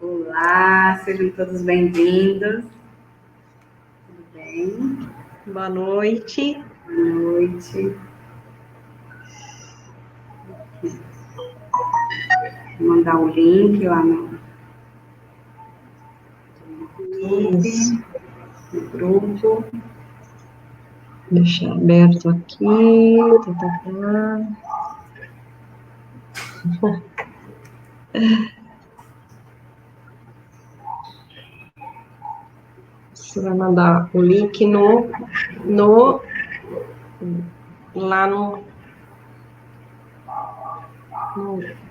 Olá, sejam todos bem-vindos. Tudo bem? Boa noite. Boa noite. Vou mandar o link lá no YouTube, no grupo. Deixar aberto aqui. Você vai mandar o link lá no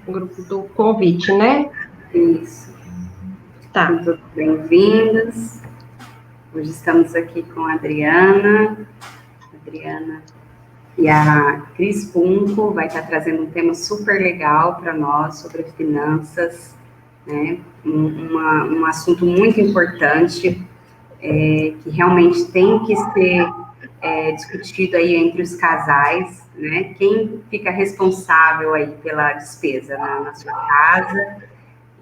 grupo do convite, né? Isso. Tá. Sejam todos bem-vindos. Hoje estamos aqui com a Adriana e a Cris Punco vai estar trazendo um tema super legal para nós sobre finanças, né? Um assunto muito importante que realmente tem que ser discutido aí entre os casais, né? Quem fica responsável aí pela despesa na sua casa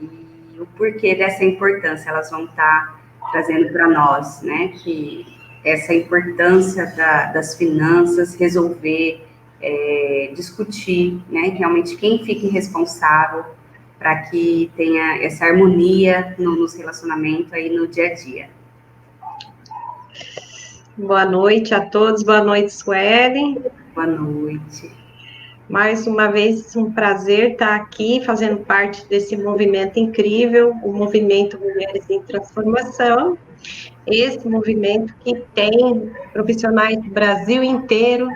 e o porquê dessa importância elas vão estar trazendo para nós, né? Que essa importância das finanças, resolver, discutir, né? Realmente quem fique responsável para que tenha essa harmonia nos relacionamentos aí no dia a dia. Boa noite a todos, boa noite, Suelen. Boa noite. Mais uma vez, um prazer estar aqui fazendo parte desse movimento incrível, o Movimento Mulheres em Transformação. Esse movimento que tem profissionais do Brasil inteiro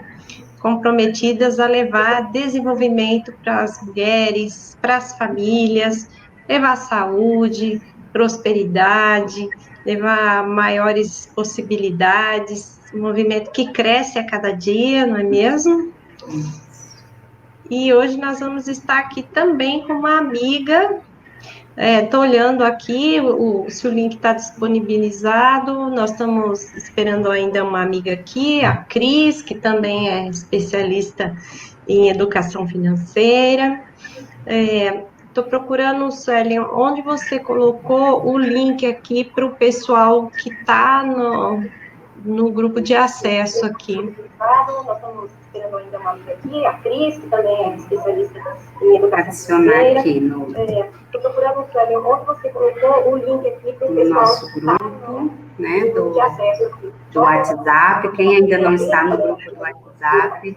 comprometidas a levar desenvolvimento para as mulheres, para as famílias, levar saúde, prosperidade, levar maiores possibilidades, um movimento que cresce a cada dia, não é mesmo? E hoje nós vamos estar aqui também com uma amiga. Estou olhando aqui se o link está disponibilizado. Nós estamos esperando ainda uma amiga aqui, a Cris, que também é especialista em educação financeira. Estou procurando, Suelen, onde você colocou o link aqui para o pessoal que está no grupo de acesso aqui. Nós estamos esperando ainda uma amiga aqui, a Cris, que também é especialista em educação financeira. Aqui no Estou procurando, Suelen, onde você colocou o link aqui para o pessoal nosso grupo, né, do WhatsApp. Quem ainda não está no grupo do WhatsApp,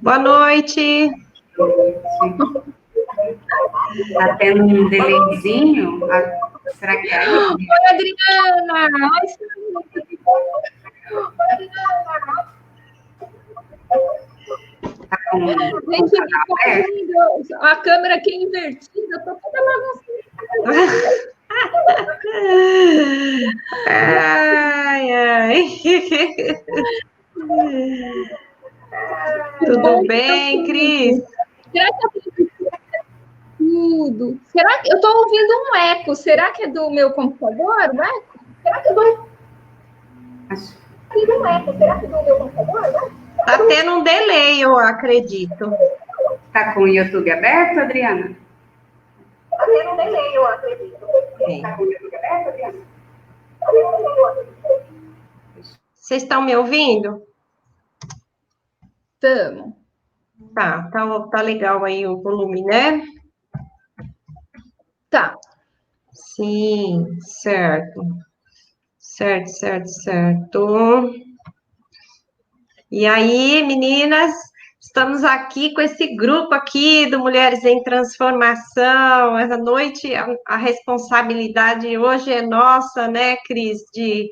Boa noite. Está tendo um delayzinho? Será que é? Oi, Adriana! Tá com gente, a câmera aqui é invertida, eu tô toda bagunçada. Ai. Tudo bem, Cris? Será que tudo? Será que eu tô ouvindo um eco? Será que é do meu computador? O eco? Será que eu tô ouvindo um eco? Será que é do meu computador? Tá tendo um delay, eu acredito. Tá com o YouTube aberto, Adriana? Tá tendo um delay, eu acredito. Tá com o YouTube aberto, Adriana? Vocês estão me ouvindo? Estamos. Tá legal aí o volume, né? Tá. Sim, certo. Certo. E aí, meninas, estamos aqui com esse grupo aqui do Mulheres em Transformação. Essa noite, a responsabilidade hoje é nossa, né, Cris, de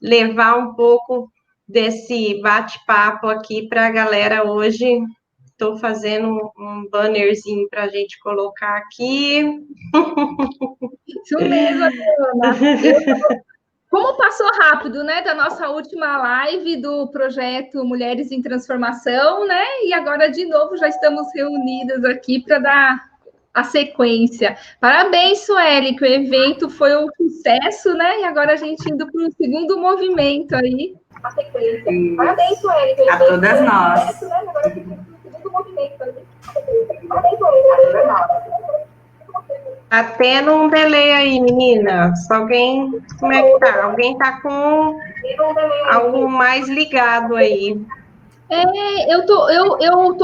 levar um pouco desse bate-papo aqui para a galera hoje. Estou fazendo um bannerzinho para a gente colocar aqui. Isso mesmo, Ana. Como passou rápido, né, da nossa última live do projeto Mulheres em Transformação, né? E agora, de novo, já estamos reunidas aqui para dar a sequência. Parabéns, Sueli, que o evento foi um sucesso, né? E agora a gente indo para o segundo movimento aí. A sequência. Isso. Parabéns, Sueli, que o A evento todas foi um nós. sucesso, né? E agora a gente indo para o segundo movimento aí. Parabéns, Sueli, a todas nós. Tá tendo um delay aí, meninas. Alguém, como é que tá? Alguém tá com algo mais ligado aí. Eu tô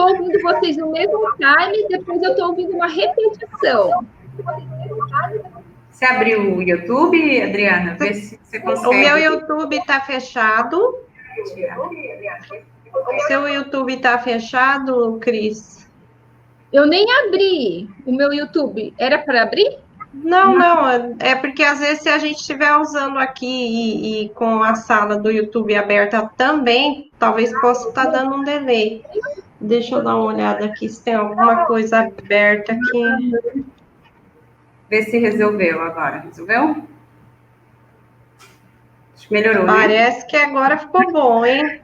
ouvindo vocês no mesmo time, depois eu tô ouvindo uma repetição. Você abriu o YouTube, Adriana? Vê se você consegue. O meu YouTube tá fechado. O seu YouTube tá fechado, Cris? Eu nem abri o meu YouTube. Era para abrir? Não, é porque às vezes se a gente estiver usando aqui e com a sala do YouTube aberta também, talvez possa estar dando um delay. Deixa eu dar uma olhada aqui se tem alguma coisa aberta aqui. Vê se resolveu agora. Resolveu? Acho que melhorou, né? Parece que agora ficou bom, hein?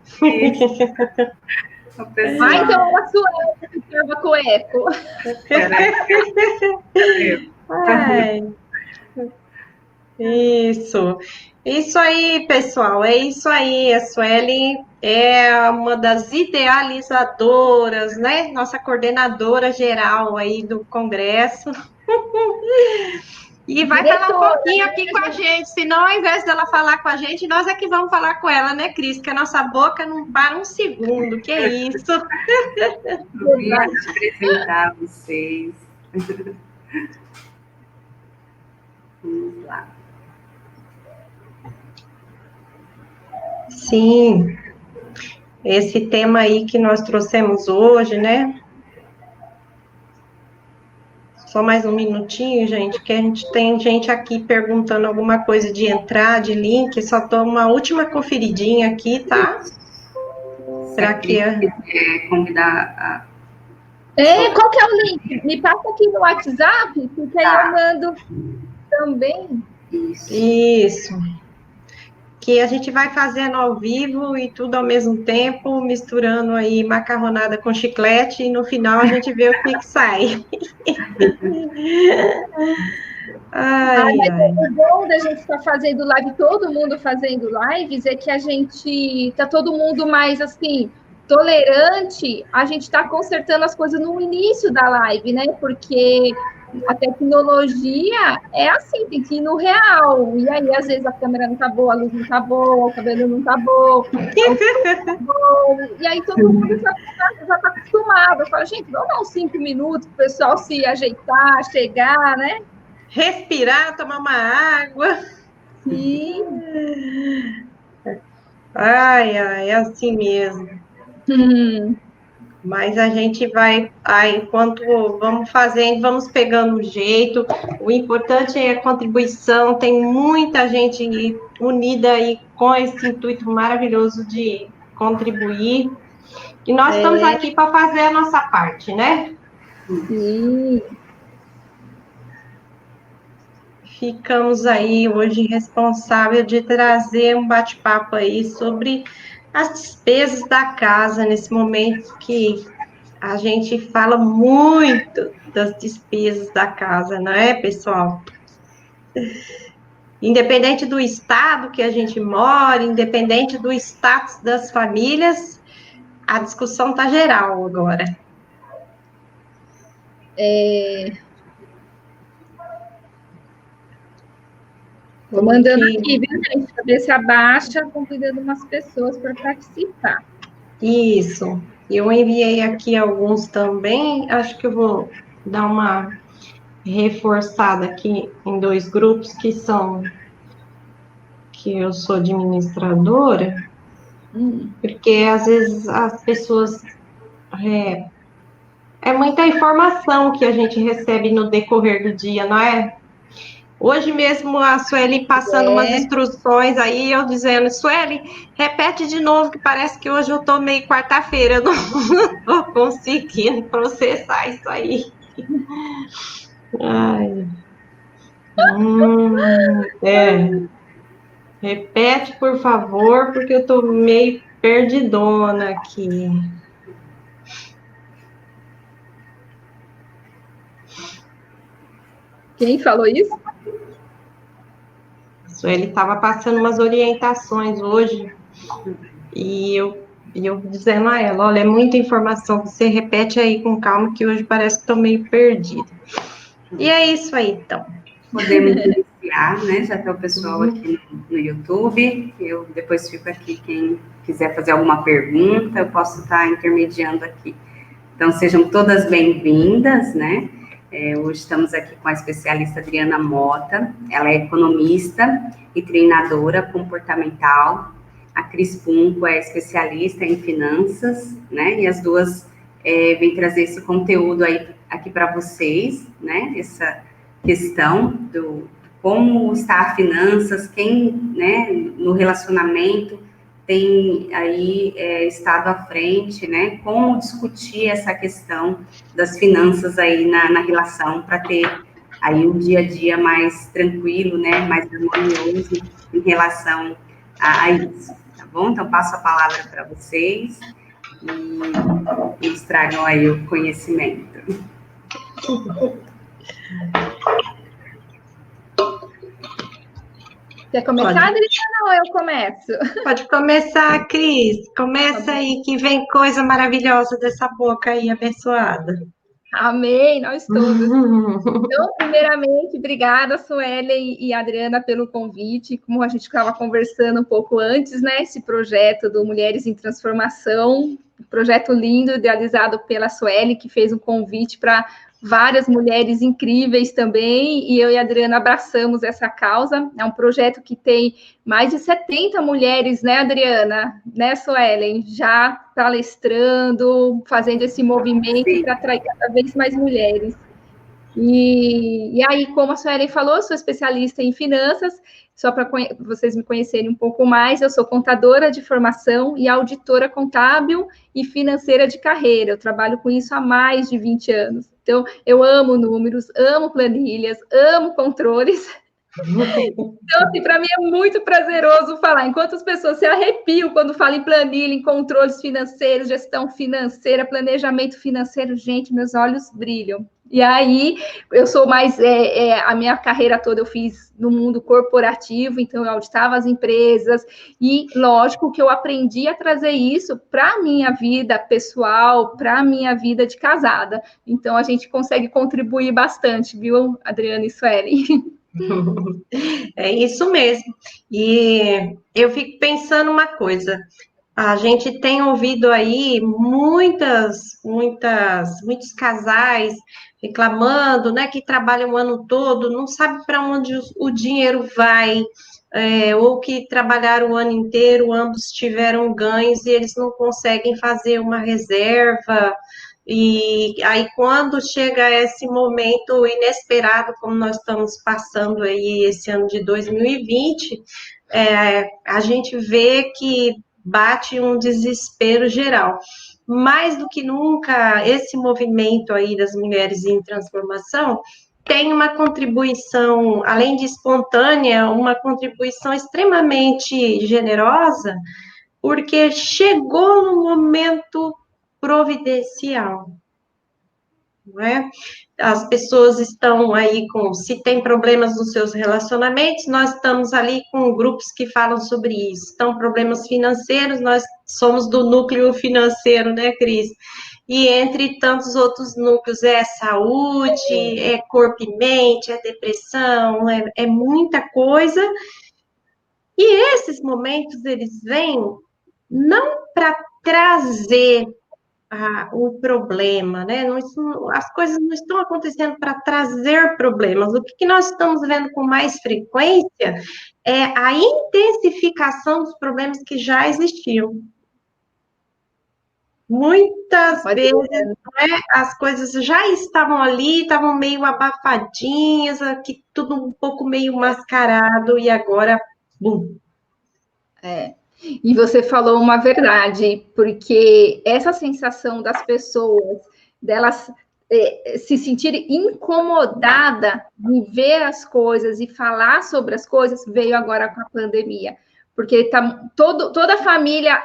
O pessoal... Ah, então era a Sueli que estava com eco. Ai. Isso aí, pessoal, é isso aí. A Sueli é uma das idealizadoras, né? Nossa coordenadora geral aí do Congresso. E vai falar um pouquinho aqui com a gente, senão ao invés dela falar com a gente, nós é que vamos falar com ela, né, Cris? Que a nossa boca não para um segundo, que é isso? Eu vim apresentar vocês. Vamos lá. Sim, esse tema aí que nós trouxemos hoje, né? Só mais um minutinho, gente, que a gente tem gente aqui perguntando alguma coisa de entrar, de link, só tô uma última conferidinha aqui, tá? Para que convidar a... Qual que é o link? Me passa aqui no WhatsApp, porque aí eu mando também. Isso. Que a gente vai fazendo ao vivo e tudo ao mesmo tempo, misturando aí macarronada com chiclete, e no final a gente vê o que sai. O bom da gente estar fazendo live, todo mundo fazendo lives, é que a gente tá todo mundo mais assim, tolerante, a gente está consertando as coisas no início da live, né? Porque a tecnologia é assim, tem que ir no real. E aí, às vezes, a câmera não tá boa, a luz não tá boa, o cabelo não tá bom, e aí todo mundo já tá acostumado. Fala, gente, vamos dar uns 5 minutos para o pessoal se ajeitar, chegar, né? Respirar, tomar uma água. Sim. Ai, é assim mesmo. Mas a gente vai, enquanto vamos fazendo, vamos pegando o jeito. O importante é a contribuição. Tem muita gente unida aí com esse intuito maravilhoso de contribuir. E nós estamos aqui para fazer a nossa parte, né? Sim. Ficamos aí hoje responsável de trazer um bate-papo aí sobre as despesas da casa, nesse momento que a gente fala muito das despesas da casa, não é, pessoal? Independente do estado que a gente mora, independente do status das famílias, a discussão está geral agora. Estou mandando aqui, viu, gente? Cabeça baixa, convidando umas pessoas para participar. Isso. Eu enviei aqui alguns também. Acho que eu vou dar uma reforçada aqui em 2 grupos que eu sou administradora, porque às vezes as pessoas é muita informação que a gente recebe no decorrer do dia, não é? Hoje mesmo a Sueli passando umas instruções aí, eu dizendo, Sueli, repete de novo, que parece que hoje eu tô meio quarta-feira, eu não tô conseguindo processar isso aí. Ai. Repete, por favor, porque eu tô meio perdidona aqui. Quem falou isso? A Sueli estava passando umas orientações hoje, e eu dizendo a ela, olha, é muita informação, você repete aí com calma, que hoje parece que estou meio perdida. E é isso aí, então. Podemos iniciar, né? Já está o pessoal aqui no YouTube. Eu depois fico aqui, quem quiser fazer alguma pergunta, eu posso estar intermediando aqui. Então, sejam todas bem-vindas, né? Hoje estamos aqui com a especialista Adriana Mota. Ela é economista e treinadora comportamental. A Cris Punco é especialista em finanças, né? E as duas vêm trazer esse conteúdo aí aqui para vocês, né? Essa questão do como está a finanças, quem, né, no relacionamento tem aí estado à frente, né, como discutir essa questão das finanças aí na relação para ter aí um dia a dia mais tranquilo, né, mais harmonioso em relação a isso, tá bom? Então, passo a palavra para vocês e eles tragam aí o conhecimento. Quer começar, Adriana, ou eu começo? Pode começar, Cris. Começa aí, que vem coisa maravilhosa dessa boca aí, abençoada. Amém, nós todos. Então, primeiramente, obrigada, Suelen e Adriana, pelo convite. Como a gente estava conversando um pouco antes, né? Esse projeto do Mulheres em Transformação, um projeto lindo, idealizado pela Suelen, que fez um convite para várias mulheres incríveis também, e eu e a Adriana abraçamos essa causa. É um projeto que tem mais de 70 mulheres, né, Adriana? Né, Suelen? Já palestrando, fazendo esse movimento para atrair cada vez mais mulheres. E aí, como a Suelen falou, eu sou especialista em finanças, só para vocês me conhecerem um pouco mais, eu sou contadora de formação e auditora contábil e financeira de carreira. Eu trabalho com isso há mais de 20 anos. Então, eu amo números, amo planilhas, amo controles. Então, assim, para mim é muito prazeroso falar. Enquanto as pessoas se arrepiam quando falam em planilha, em controles financeiros, gestão financeira, planejamento financeiro, gente, meus olhos brilham. E aí, eu sou mais... a minha carreira toda eu fiz no mundo corporativo, então eu auditava as empresas, e lógico que eu aprendi a trazer isso para a minha vida pessoal, para a minha vida de casada. Então, a gente consegue contribuir bastante, viu, Adriana e Sueli? É isso mesmo. E eu fico pensando uma coisa. A gente tem ouvido aí muitos casais reclamando, né, que trabalham o ano todo, não sabe para onde o dinheiro vai, ou que trabalharam o ano inteiro, ambos tiveram ganhos e eles não conseguem fazer uma reserva. E aí, quando chega esse momento inesperado, como nós estamos passando aí esse ano de 2020, a gente vê que bate um desespero geral. Mais do que nunca, esse movimento aí das mulheres em transformação tem uma contribuição, além de espontânea, uma contribuição extremamente generosa, porque chegou no momento providencial, não é? As pessoas estão aí se tem problemas nos seus relacionamentos, nós estamos ali com grupos que falam sobre isso. Estão problemas financeiros, nós somos do núcleo financeiro, né, Cris? E entre tantos outros núcleos, é saúde, é corpo e mente, é depressão, é muita coisa. E esses momentos, eles vêm não para trazer o problema, né? As coisas não estão acontecendo para trazer problemas. O que nós estamos vendo com mais frequência é a intensificação dos problemas que já existiam. Muitas vezes, né, as coisas já estavam ali, estavam meio abafadinhas, aqui tudo um pouco meio mascarado, e agora, bum. E você falou uma verdade, porque essa sensação das pessoas, delas se sentirem incomodada em ver as coisas e falar sobre as coisas, veio agora com a pandemia. Porque toda a família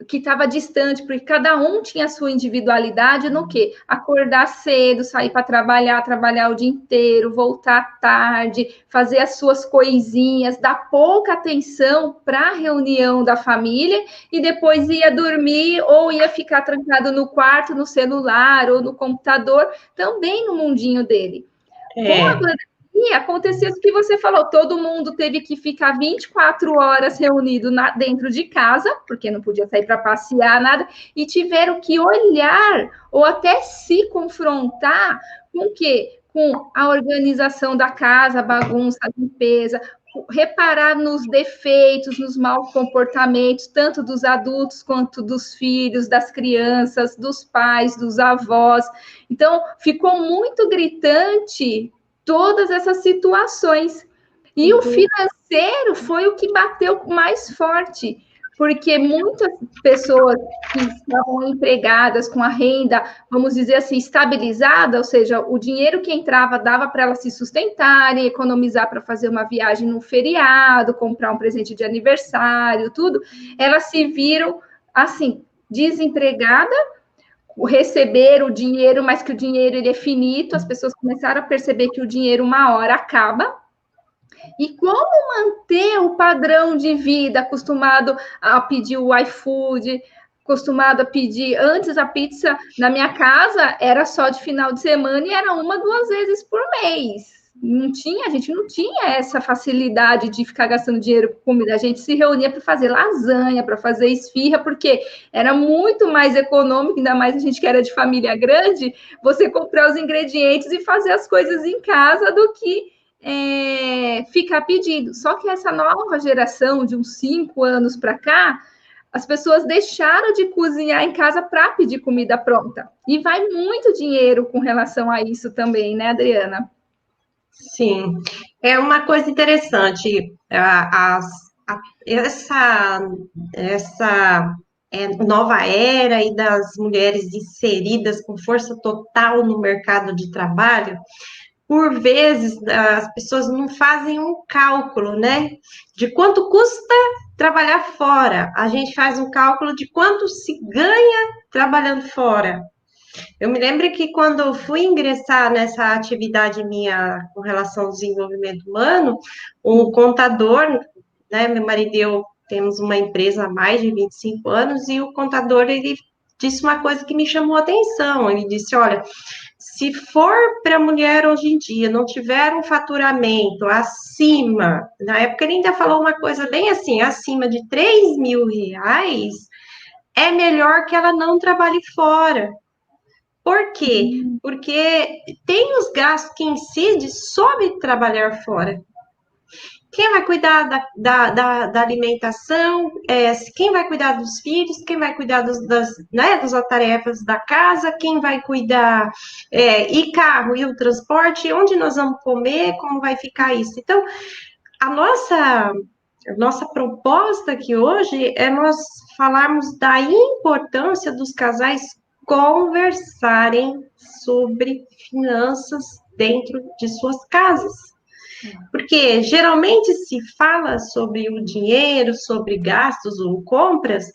que estava distante, porque cada um tinha a sua individualidade no quê? Acordar cedo, sair para trabalhar o dia inteiro, voltar tarde, fazer as suas coisinhas, dar pouca atenção para a reunião da família e depois ia dormir ou ia ficar trancado no quarto, no celular ou no computador, também no mundinho dele. Com a pandemia, aconteceu isso que você falou, todo mundo teve que ficar 24 horas reunido dentro de casa, porque não podia sair para passear, nada, e tiveram que olhar ou até se confrontar com o quê? Com a organização da casa, a bagunça, a limpeza, reparar nos defeitos, nos maus comportamentos, tanto dos adultos quanto dos filhos, das crianças, dos pais, dos avós. Então, ficou muito gritante todas essas situações. E o financeiro foi o que bateu mais forte, porque muitas pessoas que estavam empregadas com a renda, vamos dizer assim, estabilizada, ou seja, o dinheiro que entrava dava para elas se sustentarem, economizar para fazer uma viagem no feriado, comprar um presente de aniversário, tudo, elas se viram, assim, desempregadas, receber o dinheiro, mas que o dinheiro ele é finito, as pessoas começaram a perceber que o dinheiro uma hora acaba. E como manter o padrão de vida, acostumado a pedir o iFood, acostumado a pedir, antes a pizza na minha casa era só de final de semana e era 1, 2 vezes por mês. A gente não tinha essa facilidade de ficar gastando dinheiro com comida. A gente se reunia para fazer lasanha, para fazer esfirra, porque era muito mais econômico, ainda mais a gente que era de família grande, você comprar os ingredientes e fazer as coisas em casa do que ficar pedindo. Só que essa nova geração, de uns 5 anos para cá, as pessoas deixaram de cozinhar em casa para pedir comida pronta. E vai muito dinheiro com relação a isso também, né, Adriana? Sim, é uma coisa interessante, essa nova era e das mulheres inseridas com força total no mercado de trabalho. Por vezes, as pessoas não fazem um cálculo, né, de quanto custa trabalhar fora. A gente faz um cálculo de quanto se ganha trabalhando fora. Eu me lembro que quando eu fui ingressar nessa atividade minha com relação ao desenvolvimento humano, um contador, né, meu marido e eu temos uma empresa há mais de 25 anos, e o contador, ele disse uma coisa que me chamou a atenção. Ele disse, olha, se for para a mulher hoje em dia não tiver um faturamento acima, na época ele ainda falou uma coisa bem assim, acima de R$3.000, é melhor que ela não trabalhe fora. Por quê? Porque tem os gastos que incidem sobre trabalhar fora. Quem vai cuidar da alimentação? Quem vai cuidar dos filhos? Quem vai cuidar das tarefas da casa? Quem vai cuidar? E carro, e o transporte? Onde nós vamos comer? Como vai ficar isso? Então, a nossa proposta aqui hoje é nós falarmos da importância dos casais conversarem sobre finanças dentro de suas casas. Porque geralmente se fala sobre o dinheiro, sobre gastos ou compras,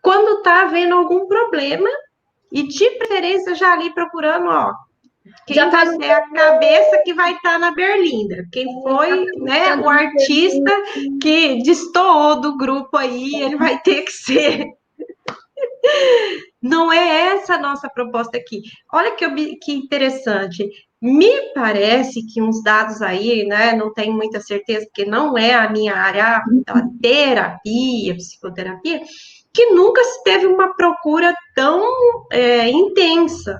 quando está havendo algum problema, e de preferência já ali procurando, ó, quem já vai ser a cabeça que vai estar na berlinda, quem foi, né, o artista que destoou do grupo aí, ele vai ter que ser. Não é essa a nossa proposta aqui. Olha que interessante. Me parece que uns dados aí, né, não tenho muita certeza, porque não é a minha área, a terapia, psicoterapia, que nunca se teve uma procura tão intensa.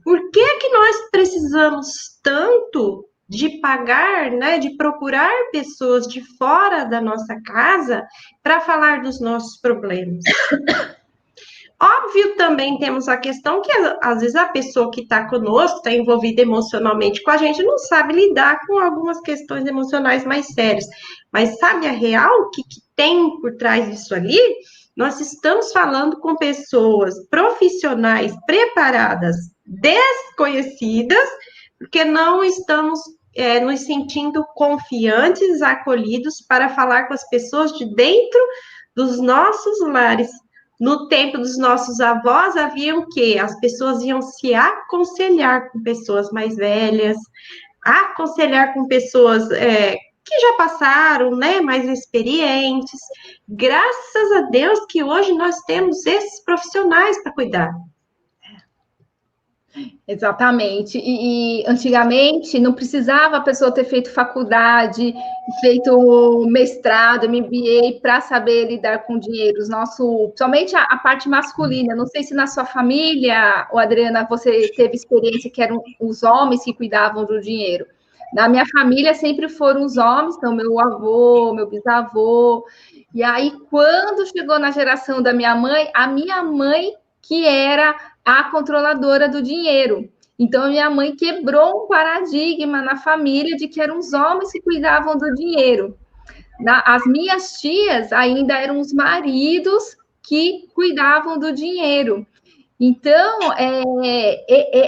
Por que nós precisamos tanto de pagar, né, de procurar pessoas de fora da nossa casa para falar dos nossos problemas? Óbvio, também temos a questão que, às vezes, a pessoa que está conosco, está envolvida emocionalmente com a gente, não sabe lidar com algumas questões emocionais mais sérias. Mas sabe a real, o que tem por trás disso ali? Nós estamos falando com pessoas profissionais preparadas, desconhecidas, porque não estamos nos sentindo confiantes, acolhidos para falar com as pessoas de dentro dos nossos lares. No tempo dos nossos avós, havia o quê? As pessoas iam se aconselhar com pessoas mais velhas, aconselhar com pessoas que já passaram, né, mais experientes. Graças a Deus que hoje nós temos esses profissionais para cuidar. Exatamente. E antigamente não precisava a pessoa ter feito faculdade, feito mestrado, MBA para saber lidar com dinheiro. Somente a parte masculina. Não sei se na sua família, ou Adriana, você teve experiência que eram os homens que cuidavam do dinheiro. Na minha família sempre foram os homens, então meu avô, meu bisavô. E aí, quando chegou na geração da minha mãe, a minha mãe que era a controladora do dinheiro. Então, minha mãe quebrou um paradigma na família de que eram os homens que cuidavam do dinheiro. As minhas tias ainda eram os maridos que cuidavam do dinheiro. Então,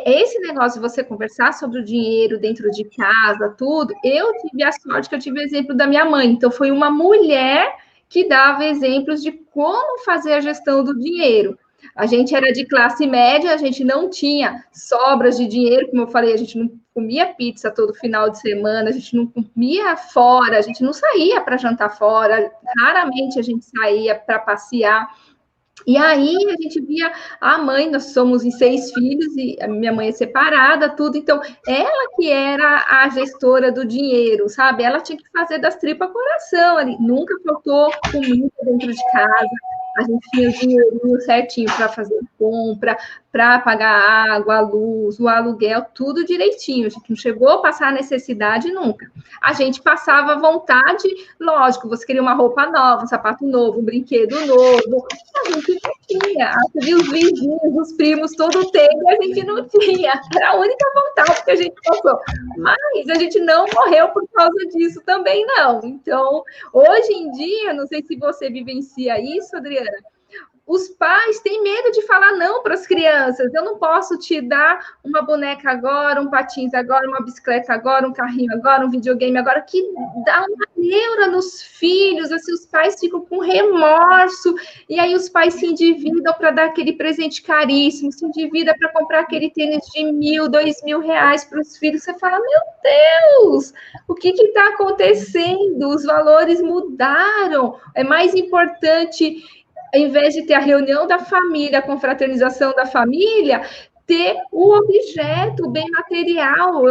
esse negócio de você conversar sobre o dinheiro dentro de casa, tudo, eu tive a sorte que eu tive o exemplo da minha mãe. Então, foi uma mulher que dava exemplos de como fazer a gestão do dinheiro. A gente era de classe média, a gente não tinha sobras de dinheiro, como eu falei, a gente não comia pizza todo final de semana, a gente não comia fora, a gente não saía para jantar fora, raramente a gente saía para passear. E aí a gente via a mãe, nós somos em 6 filhos, e a minha mãe é separada, tudo, então ela que era a gestora do dinheiro, sabe? Ela tinha que fazer das tripas coração ali, nunca faltou comida dentro de casa, a gente tinha o dinheirinho certinho para fazer compra, para pagar a água, a luz, o aluguel, tudo direitinho, a gente não chegou a passar necessidade nunca. A gente passava vontade, lógico, você queria uma roupa nova, um sapato novo, um brinquedo novo, a gente não tinha. Você os vizinhos, os primos, todo tempo, a gente não tinha. Era a única vontade que a gente passou. Mas a gente não morreu por causa disso também, não. Então, hoje em dia, não sei se você vivencia isso, Adriana, os pais têm medo de falar não para as crianças. Eu não posso te dar uma boneca agora, um patins agora, uma bicicleta agora, um carrinho agora, um videogame agora, que dá uma neura nos filhos, assim, os pais ficam com remorso, e aí os pais se endividam para dar aquele presente caríssimo, se endividam para comprar aquele tênis de R$1.000, R$2.000 para os filhos. Você fala, meu Deus, o que está acontecendo? Os valores mudaram. É mais importante, ao invés de ter a reunião da família, a confraternização da família, ter o objeto, o bem material.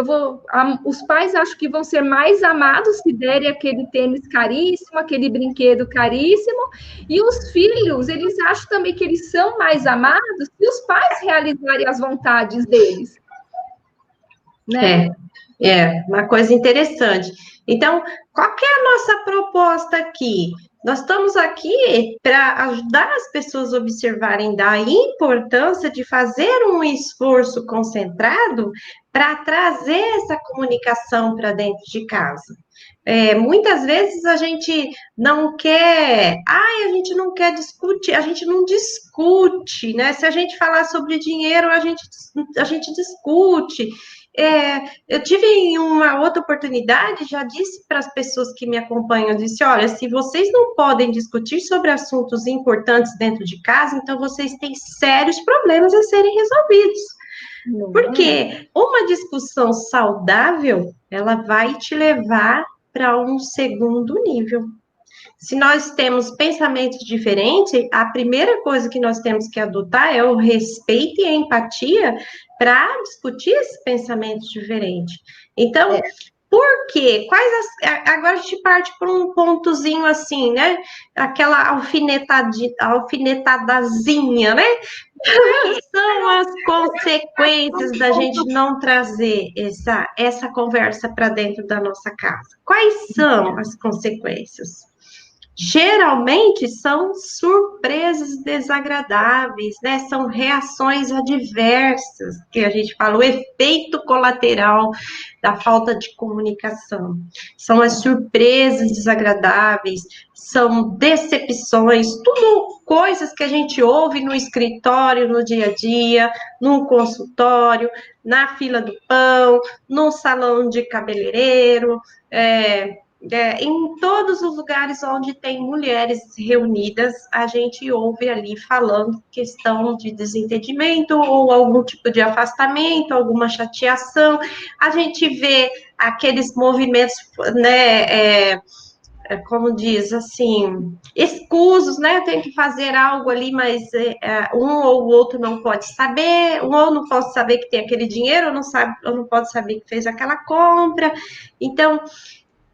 Os pais acho que vão ser mais amados se derem aquele tênis caríssimo, aquele brinquedo caríssimo, e os filhos, eles acham também que eles são mais amados se os pais realizarem as vontades deles. Né? Uma coisa interessante. Então, qual que é a nossa proposta aqui? Nós estamos aqui para ajudar as pessoas a observarem da importância de fazer um esforço concentrado para trazer essa comunicação para dentro de casa. Muitas vezes a gente não quer, a gente não quer discutir, a gente não discute, né? Se a gente falar sobre dinheiro, a gente discute. Eu tive em uma outra oportunidade, já disse para as pessoas que me acompanham, disse, olha, se vocês não podem discutir sobre assuntos importantes dentro de casa, então vocês têm sérios problemas a serem resolvidos. Porque uma discussão saudável, ela vai te levar para um segundo nível. Se nós temos pensamentos diferentes, a primeira coisa que nós temos que adotar é o respeito e a empatia para discutir esses pensamentos diferentes. Então, por quê? Agora a gente parte por um pontozinho assim, né? Aquela alfinetadazinha, né? Quais são as consequências da gente não trazer essa conversa para dentro da nossa casa? Quais são as consequências? Geralmente são surpresas desagradáveis, né? São reações adversas, que a gente fala, o efeito colateral da falta de comunicação. São as surpresas desagradáveis, são decepções, tudo coisas que a gente ouve no escritório, no dia a dia, no consultório, na fila do pão, no salão de cabeleireiro, em todos os lugares onde tem mulheres reunidas, a gente ouve ali falando questão de desentendimento ou algum tipo de afastamento, alguma chateação. A gente vê aqueles movimentos, né, como diz, assim, escusos, né? Eu tenho que fazer algo ali, mas um ou o outro não pode saber, um ou não pode saber que tem aquele dinheiro, ou não pode saber que fez aquela compra. Então,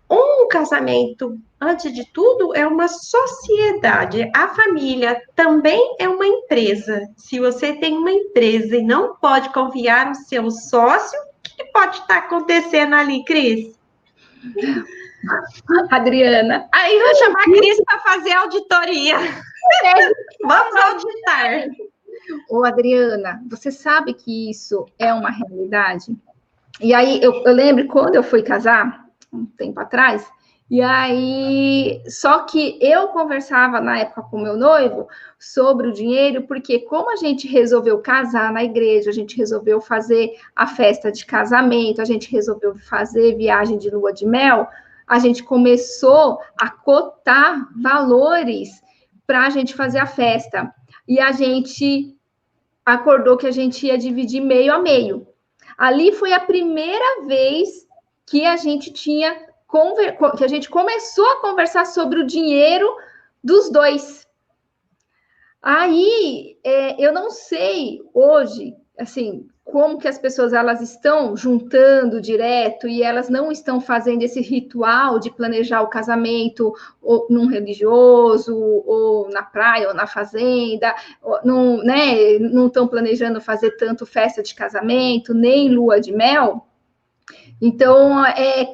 um casamento, antes de tudo, é uma sociedade. A família também é uma empresa. Se você tem uma empresa e não pode confiar no seu sócio, o que pode estar acontecendo ali, Cris? Adriana. Aí vai chamar a Cris para fazer auditoria. Vamos auditar. Ô, Adriana, você sabe que isso é uma realidade? E aí, eu lembro quando eu fui casar, um tempo atrás, e aí, só que eu conversava na época com meu noivo sobre o dinheiro, porque como a gente resolveu casar na igreja, a gente resolveu fazer a festa de casamento, a gente resolveu fazer viagem de lua de mel, a gente começou a cotar valores para a gente fazer a festa. E a gente acordou que a gente ia dividir meio a meio. Ali foi a primeira vez que a gente que a gente começou a conversar sobre o dinheiro dos dois. Aí, eu não sei hoje, assim, como que as pessoas elas estão juntando direto e elas não estão fazendo esse ritual de planejar o casamento ou num religioso, ou na praia, ou na fazenda, ou não estão planejando fazer tanto festa de casamento, nem lua de mel. Então,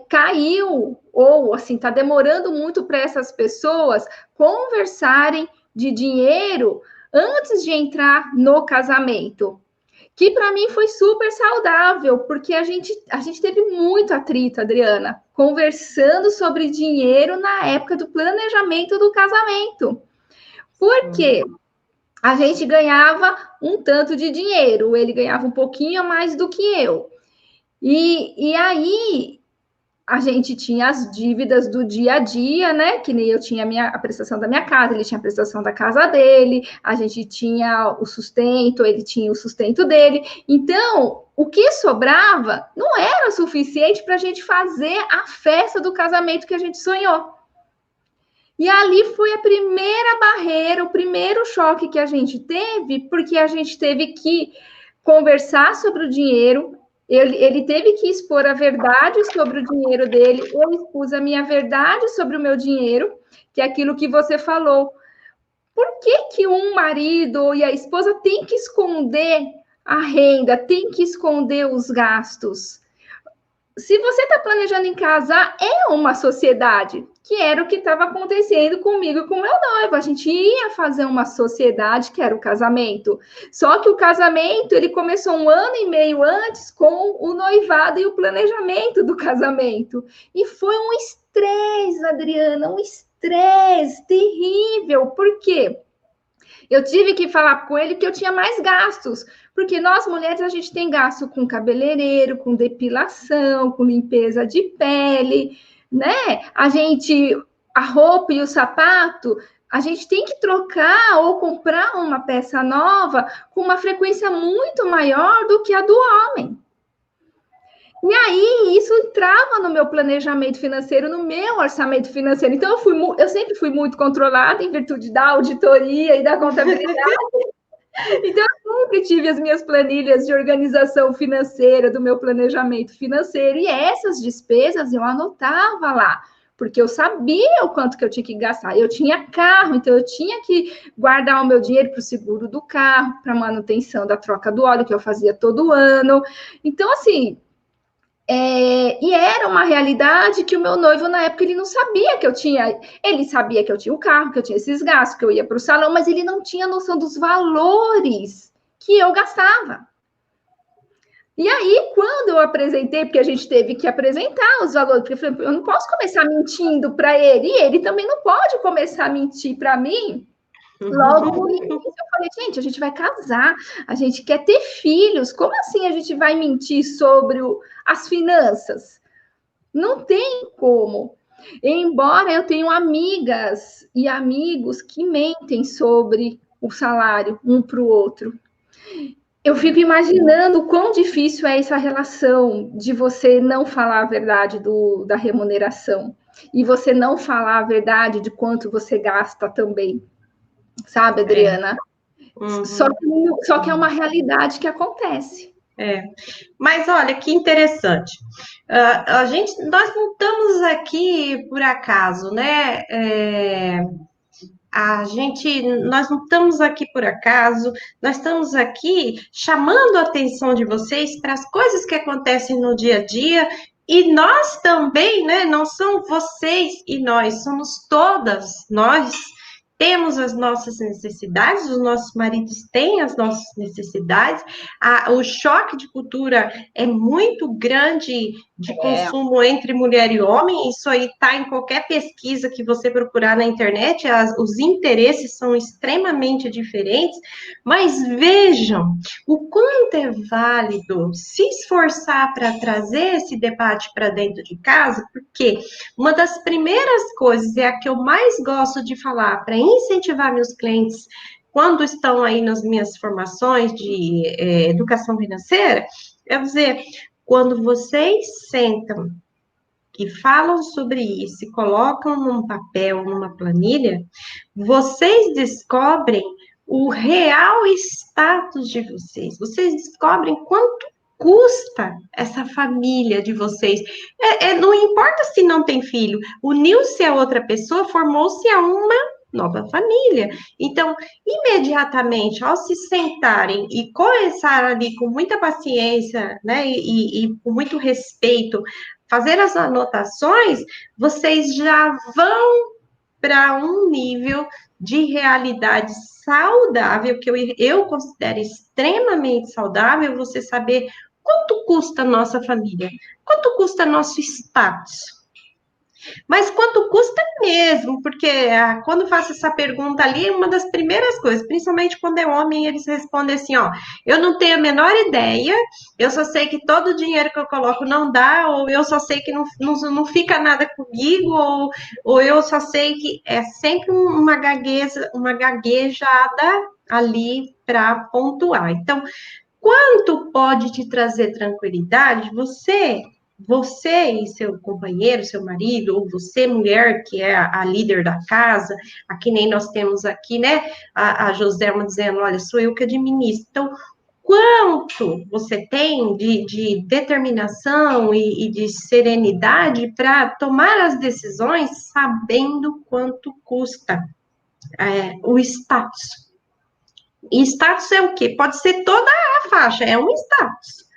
caiu, ou assim, está demorando muito para essas pessoas conversarem de dinheiro antes de entrar no casamento. Que para mim foi super saudável, porque a gente teve muito atrito, Adriana, conversando sobre dinheiro na época do planejamento do casamento. Por quê? A gente ganhava um tanto de dinheiro, ele ganhava um pouquinho mais do que eu. E aí a gente tinha as dívidas do dia a dia, né? Que nem eu tinha a prestação da minha casa, ele tinha a prestação da casa dele, a gente tinha o sustento, ele tinha o sustento dele. Então, o que sobrava não era suficiente para a gente fazer a festa do casamento que a gente sonhou. E ali foi a primeira barreira, o primeiro choque que a gente teve, porque a gente teve que conversar sobre o dinheiro. Ele teve que expor a verdade sobre o dinheiro dele, eu expus a minha verdade sobre o meu dinheiro, que é aquilo que você falou. Por que um marido e a esposa tem que esconder a renda, tem que esconder os gastos? Se você está planejando em casar, é uma sociedade, que era o que estava acontecendo comigo e com meu noivo. A gente ia fazer uma sociedade, que era o casamento. Só que o casamento, ele começou 1 ano e meio antes com o noivado e o planejamento do casamento. E foi um estresse, Adriana, um estresse terrível. Por quê? Eu tive que falar com ele que eu tinha mais gastos, porque nós mulheres a gente tem gasto com cabeleireiro, com depilação, com limpeza de pele, né? A roupa e o sapato, a gente tem que trocar ou comprar uma peça nova com uma frequência muito maior do que a do homem. E aí, isso entrava no meu planejamento financeiro, no meu orçamento financeiro. Então, eu sempre fui muito controlada em virtude da auditoria e da contabilidade. Então, eu sempre tive as minhas planilhas de organização financeira, do meu planejamento financeiro. E essas despesas eu anotava lá, porque eu sabia o quanto que eu tinha que gastar. Eu tinha carro, então eu tinha que guardar o meu dinheiro para o seguro do carro, para manutenção da troca do óleo, que eu fazia todo ano. Então, assim... e era uma realidade que o meu noivo, na época, ele não sabia que eu tinha... Ele sabia que eu tinha o carro, que eu tinha esses gastos, que eu ia para o salão, mas ele não tinha noção dos valores que eu gastava. E aí, quando eu apresentei, porque a gente teve que apresentar os valores, porque eu falei, eu não posso começar mentindo para ele, e ele também não pode começar a mentir para mim. Logo no início, eu falei, gente, a gente vai casar, a gente quer ter filhos, como assim a gente vai mentir sobre as finanças? Não tem como. Embora eu tenha amigas e amigos que mentem sobre o salário um para o outro. Eu fico imaginando o quão difícil é essa relação de você não falar a verdade da remuneração e você não falar a verdade de quanto você gasta também, sabe, Adriana? Uhum. Só que é uma realidade que acontece. Mas olha que interessante. Nós não estamos aqui por acaso, né? Nós não estamos aqui por acaso, nós estamos aqui chamando a atenção de vocês para as coisas que acontecem no dia a dia, e nós também, né? Não são vocês e nós, somos todas nós. Temos as nossas necessidades, os nossos maridos têm as nossas necessidades, o choque de cultura é muito grande de consumo entre mulher e homem, isso aí está em qualquer pesquisa que você procurar na internet, os interesses são extremamente diferentes, mas vejam o quanto é válido se esforçar para trazer esse debate para dentro de casa, porque uma das primeiras coisas, é a que eu mais gosto de falar, para incentivar meus clientes quando estão aí nas minhas formações de educação financeira, é dizer, quando vocês sentam e falam sobre isso e colocam num papel, numa planilha, vocês descobrem o real status de vocês. Vocês descobrem quanto custa essa família de vocês. Não importa se não tem filho, uniu-se a outra pessoa, formou-se a uma nova família. Então, imediatamente, ao se sentarem e começar ali com muita paciência, né, e com muito respeito, fazer as anotações, vocês já vão para um nível de realidade saudável, que eu considero extremamente saudável, você saber quanto custa a nossa família, quanto custa nosso status. Mas quanto custa mesmo? Porque quando faço essa pergunta ali, uma das primeiras coisas, principalmente quando é homem, eles respondem assim, ó, eu não tenho a menor ideia, eu só sei que todo o dinheiro que eu coloco não dá, ou eu só sei que não fica nada comigo, ou eu só sei que é sempre uma gaguejada ali para pontuar. Então, quanto pode te trazer tranquilidade, você e seu companheiro, seu marido, ou você, mulher, que é a líder da casa, a que nem nós temos aqui, né? A Joselma dizendo, olha, sou eu que administro. Então, quanto você tem de determinação e de serenidade para tomar as decisões sabendo quanto custa o status. E status é o quê? Pode ser toda a faixa, é um status.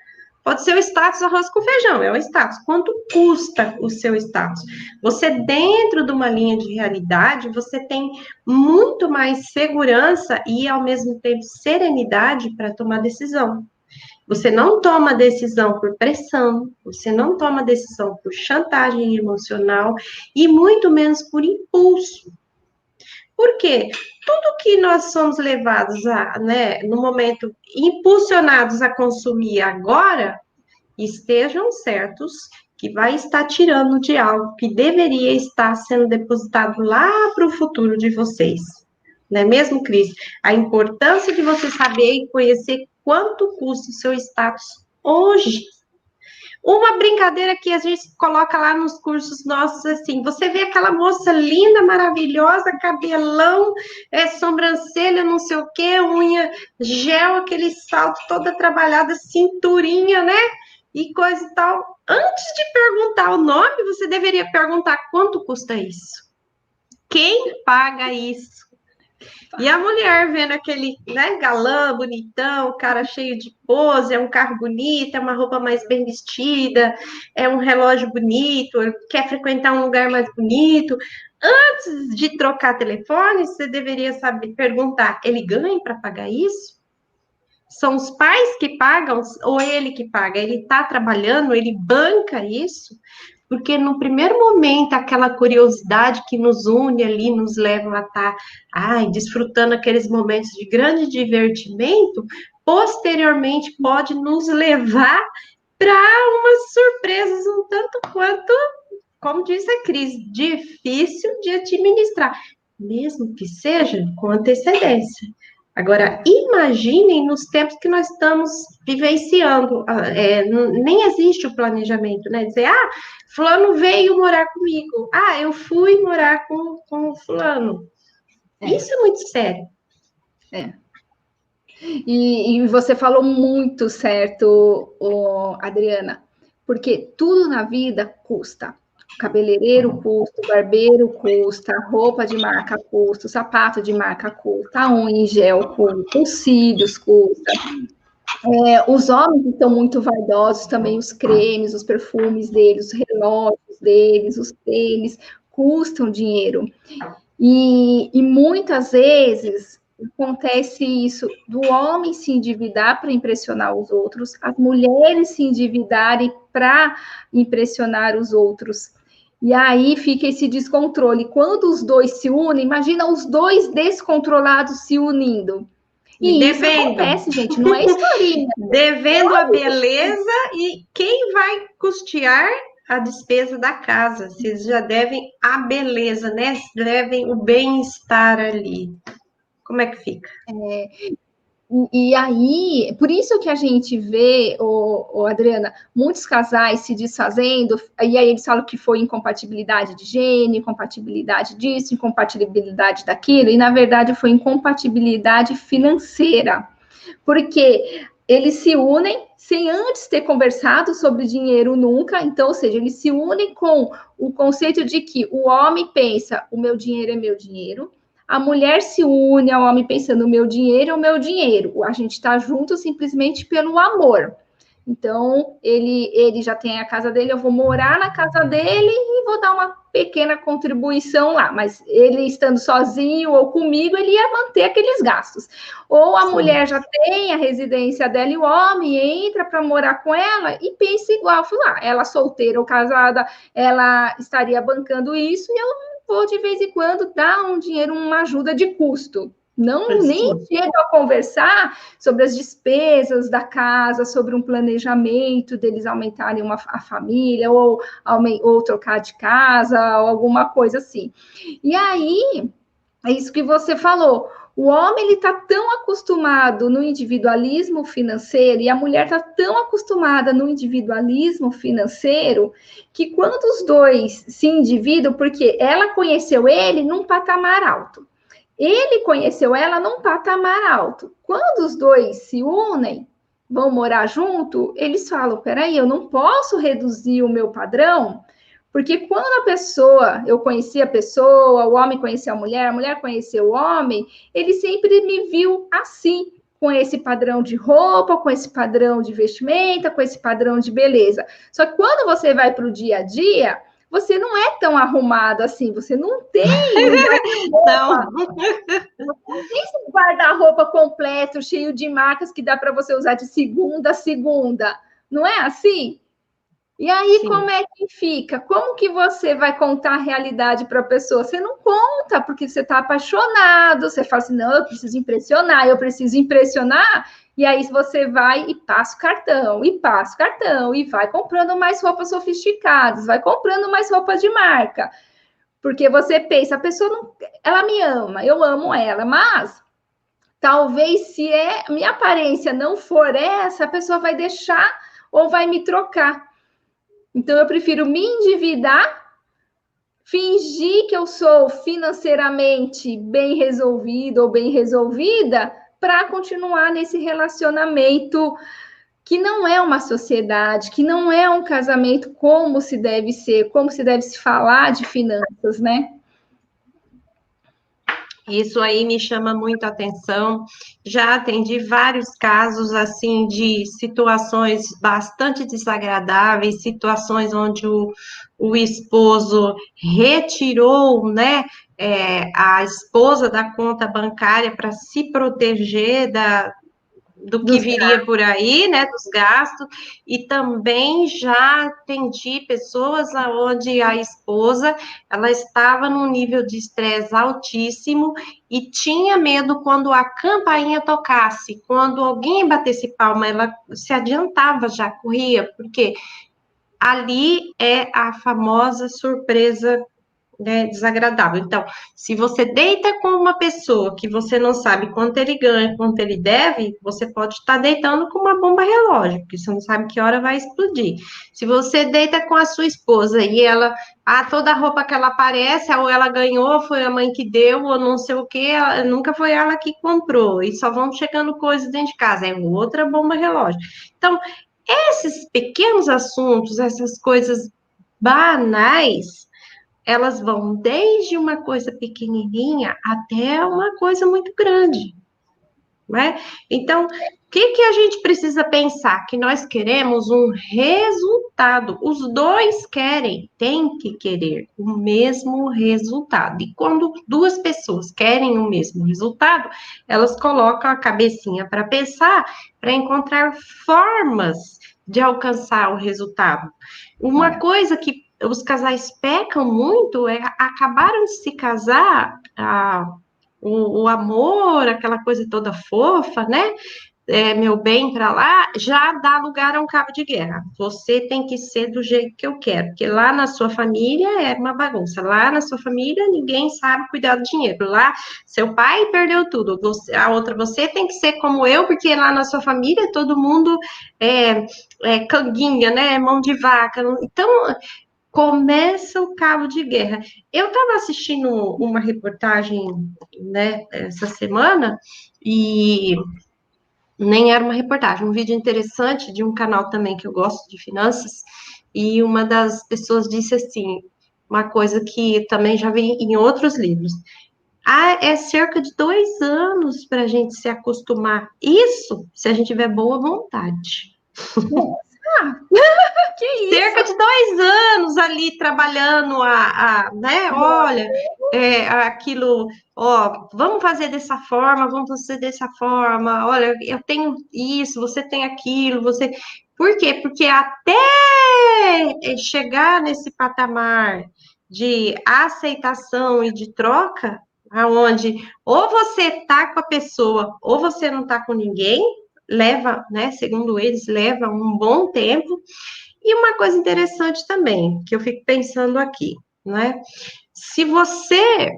Pode ser o status arroz com feijão, é o status. Quanto custa o seu status? Você, dentro de uma linha de realidade, você tem muito mais segurança e, ao mesmo tempo, serenidade para tomar decisão. Você não toma decisão por pressão, você não toma decisão por chantagem emocional e muito menos por impulso. Por quê? Tudo que nós somos levados a, né, no momento, impulsionados a consumir agora, estejam certos que vai estar tirando de algo que deveria estar sendo depositado lá para o futuro de vocês. Não é mesmo, Cris? A importância de você saber e conhecer quanto custa o seu status hoje. Uma brincadeira que a gente coloca lá nos cursos nossos, assim, você vê aquela moça linda, maravilhosa, cabelão, sobrancelha, não sei o quê, unha, gel, aquele salto toda trabalhada, cinturinha, né? E coisa e tal. Antes de perguntar o nome, você deveria perguntar quanto custa isso? Quem paga isso? E a mulher vendo aquele, né, galã, bonitão, cara cheio de pose, é um carro bonito, é uma roupa mais bem vestida, é um relógio bonito, quer frequentar um lugar mais bonito. Antes de trocar telefone, você deveria saber perguntar, ele ganha para pagar isso? São os pais que pagam ou ele que paga? Ele está trabalhando, ele banca isso? Porque no primeiro momento, aquela curiosidade que nos une ali, nos leva a estar desfrutando aqueles momentos de grande divertimento, posteriormente pode nos levar para umas surpresas um tanto quanto como diz a Cris, difícil de administrar, mesmo que seja com antecedência. Agora, imaginem nos tempos que nós estamos vivenciando, nem existe o planejamento, né? Dizer, fulano veio morar comigo, eu fui morar com o fulano. Isso é muito sério. E você falou muito certo, Adriana, porque tudo na vida custa. Cabeleireiro custa, barbeiro custa, roupa de marca custa, sapato de marca custa, a unha em gel custa, os cílios custa. Os homens estão muito vaidosos também, os cremes, os perfumes deles, os relógios deles, os tênis, custam dinheiro. E muitas vezes acontece isso do homem se endividar para impressionar os outros, as mulheres se endividarem para impressionar os outros. E aí fica esse descontrole. Quando os dois se unem, imagina os dois descontrolados se unindo. E devendo. Isso acontece, gente, não é historinha. Devendo a beleza e quem vai custear a despesa da casa? Vocês já devem a beleza, né? Devem o bem-estar ali. Como é que fica? E aí, por isso que a gente vê, Adriana, muitos casais se desfazendo, e aí eles falam que foi incompatibilidade de gene, incompatibilidade disso, incompatibilidade daquilo, e na verdade foi incompatibilidade financeira, porque eles se unem sem antes ter conversado sobre dinheiro nunca, então, ou seja, eles se unem com o conceito de que o homem pensa, o meu dinheiro é meu dinheiro, a mulher se une ao homem pensando, o meu dinheiro é o meu dinheiro. A gente está junto simplesmente pelo amor. Então, ele já tem a casa dele, eu vou morar na casa dele e vou dar uma pequena contribuição lá. Mas ele estando sozinho ou comigo, ele ia manter aqueles gastos. Ou a mulher já tem a residência dela e o homem entra para morar com ela e pensa igual. Ela solteira ou casada, ela estaria bancando isso e eu vou de vez em quando dar um dinheiro, uma ajuda de custo. Nem chego a conversar sobre as despesas da casa, sobre um planejamento deles aumentarem a família, ou trocar de casa, ou alguma coisa assim. E aí, é isso que você falou. O homem ele está tão acostumado no individualismo financeiro e a mulher está tão acostumada no individualismo financeiro que quando os dois se endividam, porque ela conheceu ele num patamar alto, ele conheceu ela num patamar alto. Quando os dois se unem, vão morar junto, eles falam, peraí, eu não posso reduzir o meu padrão, porque quando eu conheci a pessoa, o homem conhecia a mulher conheceu o homem, ele sempre me viu assim, com esse padrão de roupa, com esse padrão de vestimenta, com esse padrão de beleza. Só que quando você vai para o dia a dia, você não é tão arrumado assim, você não tem esse guarda-roupa completo, cheio de marcas que dá para você usar de segunda a segunda. Não é assim? E aí, sim, como é que fica? Como que você vai contar a realidade para a pessoa? Você não conta, porque você está apaixonado, você fala assim, não, eu preciso impressionar, e aí você vai e passa o cartão, e vai comprando mais roupas sofisticadas, vai comprando mais roupas de marca, porque você pensa, a pessoa não, ela me ama, eu amo ela, mas talvez se minha aparência não for essa, a pessoa vai deixar ou vai me trocar. Então, eu prefiro me endividar, fingir que eu sou financeiramente bem resolvido ou bem resolvida, para continuar nesse relacionamento que não é uma sociedade, que não é um casamento como se deve ser, como se deve se falar de finanças, né? Isso aí me chama muito a atenção. Já atendi vários casos assim de situações bastante desagradáveis, situações onde o esposo retirou, né, a esposa da conta bancária para se proteger do que viria por aí, né, dos gastos, e também já atendi pessoas onde a esposa, ela estava num nível de estresse altíssimo e tinha medo quando a campainha tocasse, quando alguém batesse palma, ela se adiantava, já corria, porque ali é a famosa surpresa, né, desagradável. Então, se você deita com uma pessoa que você não sabe quanto ele ganha, quanto ele deve, você pode estar deitando com uma bomba relógio, porque você não sabe que hora vai explodir. Se você deita com a sua esposa e ela, toda a roupa que ela aparece, ou ela ganhou, foi a mãe que deu, ou não sei o quê, nunca foi ela que comprou, e só vão chegando coisas dentro de casa, é outra bomba relógio. Então, esses pequenos assuntos, essas coisas banais, elas vão desde uma coisa pequenininha até uma coisa muito grande, né? Então, o que a gente precisa pensar? Que nós queremos um resultado. Os dois querem, tem que querer o mesmo resultado. E quando duas pessoas querem o mesmo resultado, elas colocam a cabecinha para pensar, para encontrar formas de alcançar o resultado. Uma coisa que os casais pecam muito é acabaram de se casar, o amor, aquela coisa toda fofa, né? Meu bem para lá, já dá lugar a um cabo de guerra. Você tem que ser do jeito que eu quero, porque lá na sua família é uma bagunça. Lá na sua família ninguém sabe cuidar do dinheiro. Lá seu pai perdeu tudo. Você tem que ser como eu, porque lá na sua família todo mundo é canguinha, né? Mão de vaca. Então começa o cabo de guerra. Eu estava assistindo uma reportagem, né, essa semana, e nem era uma reportagem, um vídeo interessante de um canal também que eu gosto de finanças, e uma das pessoas disse assim, uma coisa que também já vi em outros livros. É cerca de 2 anos para a gente se acostumar. Isso se a gente tiver boa vontade. Nossa, que isso? Cerca de 2 anos ali trabalhando né? Olha, aquilo, ó, vamos fazer dessa forma, vamos fazer dessa forma. Olha, eu tenho isso, você tem aquilo, você. Por quê? Porque até chegar nesse patamar de aceitação e de troca, aonde ou você tá com a pessoa ou você não tá com ninguém, leva, né? Segundo eles, leva um bom tempo. E uma coisa interessante também, que eu fico pensando aqui, né? Se você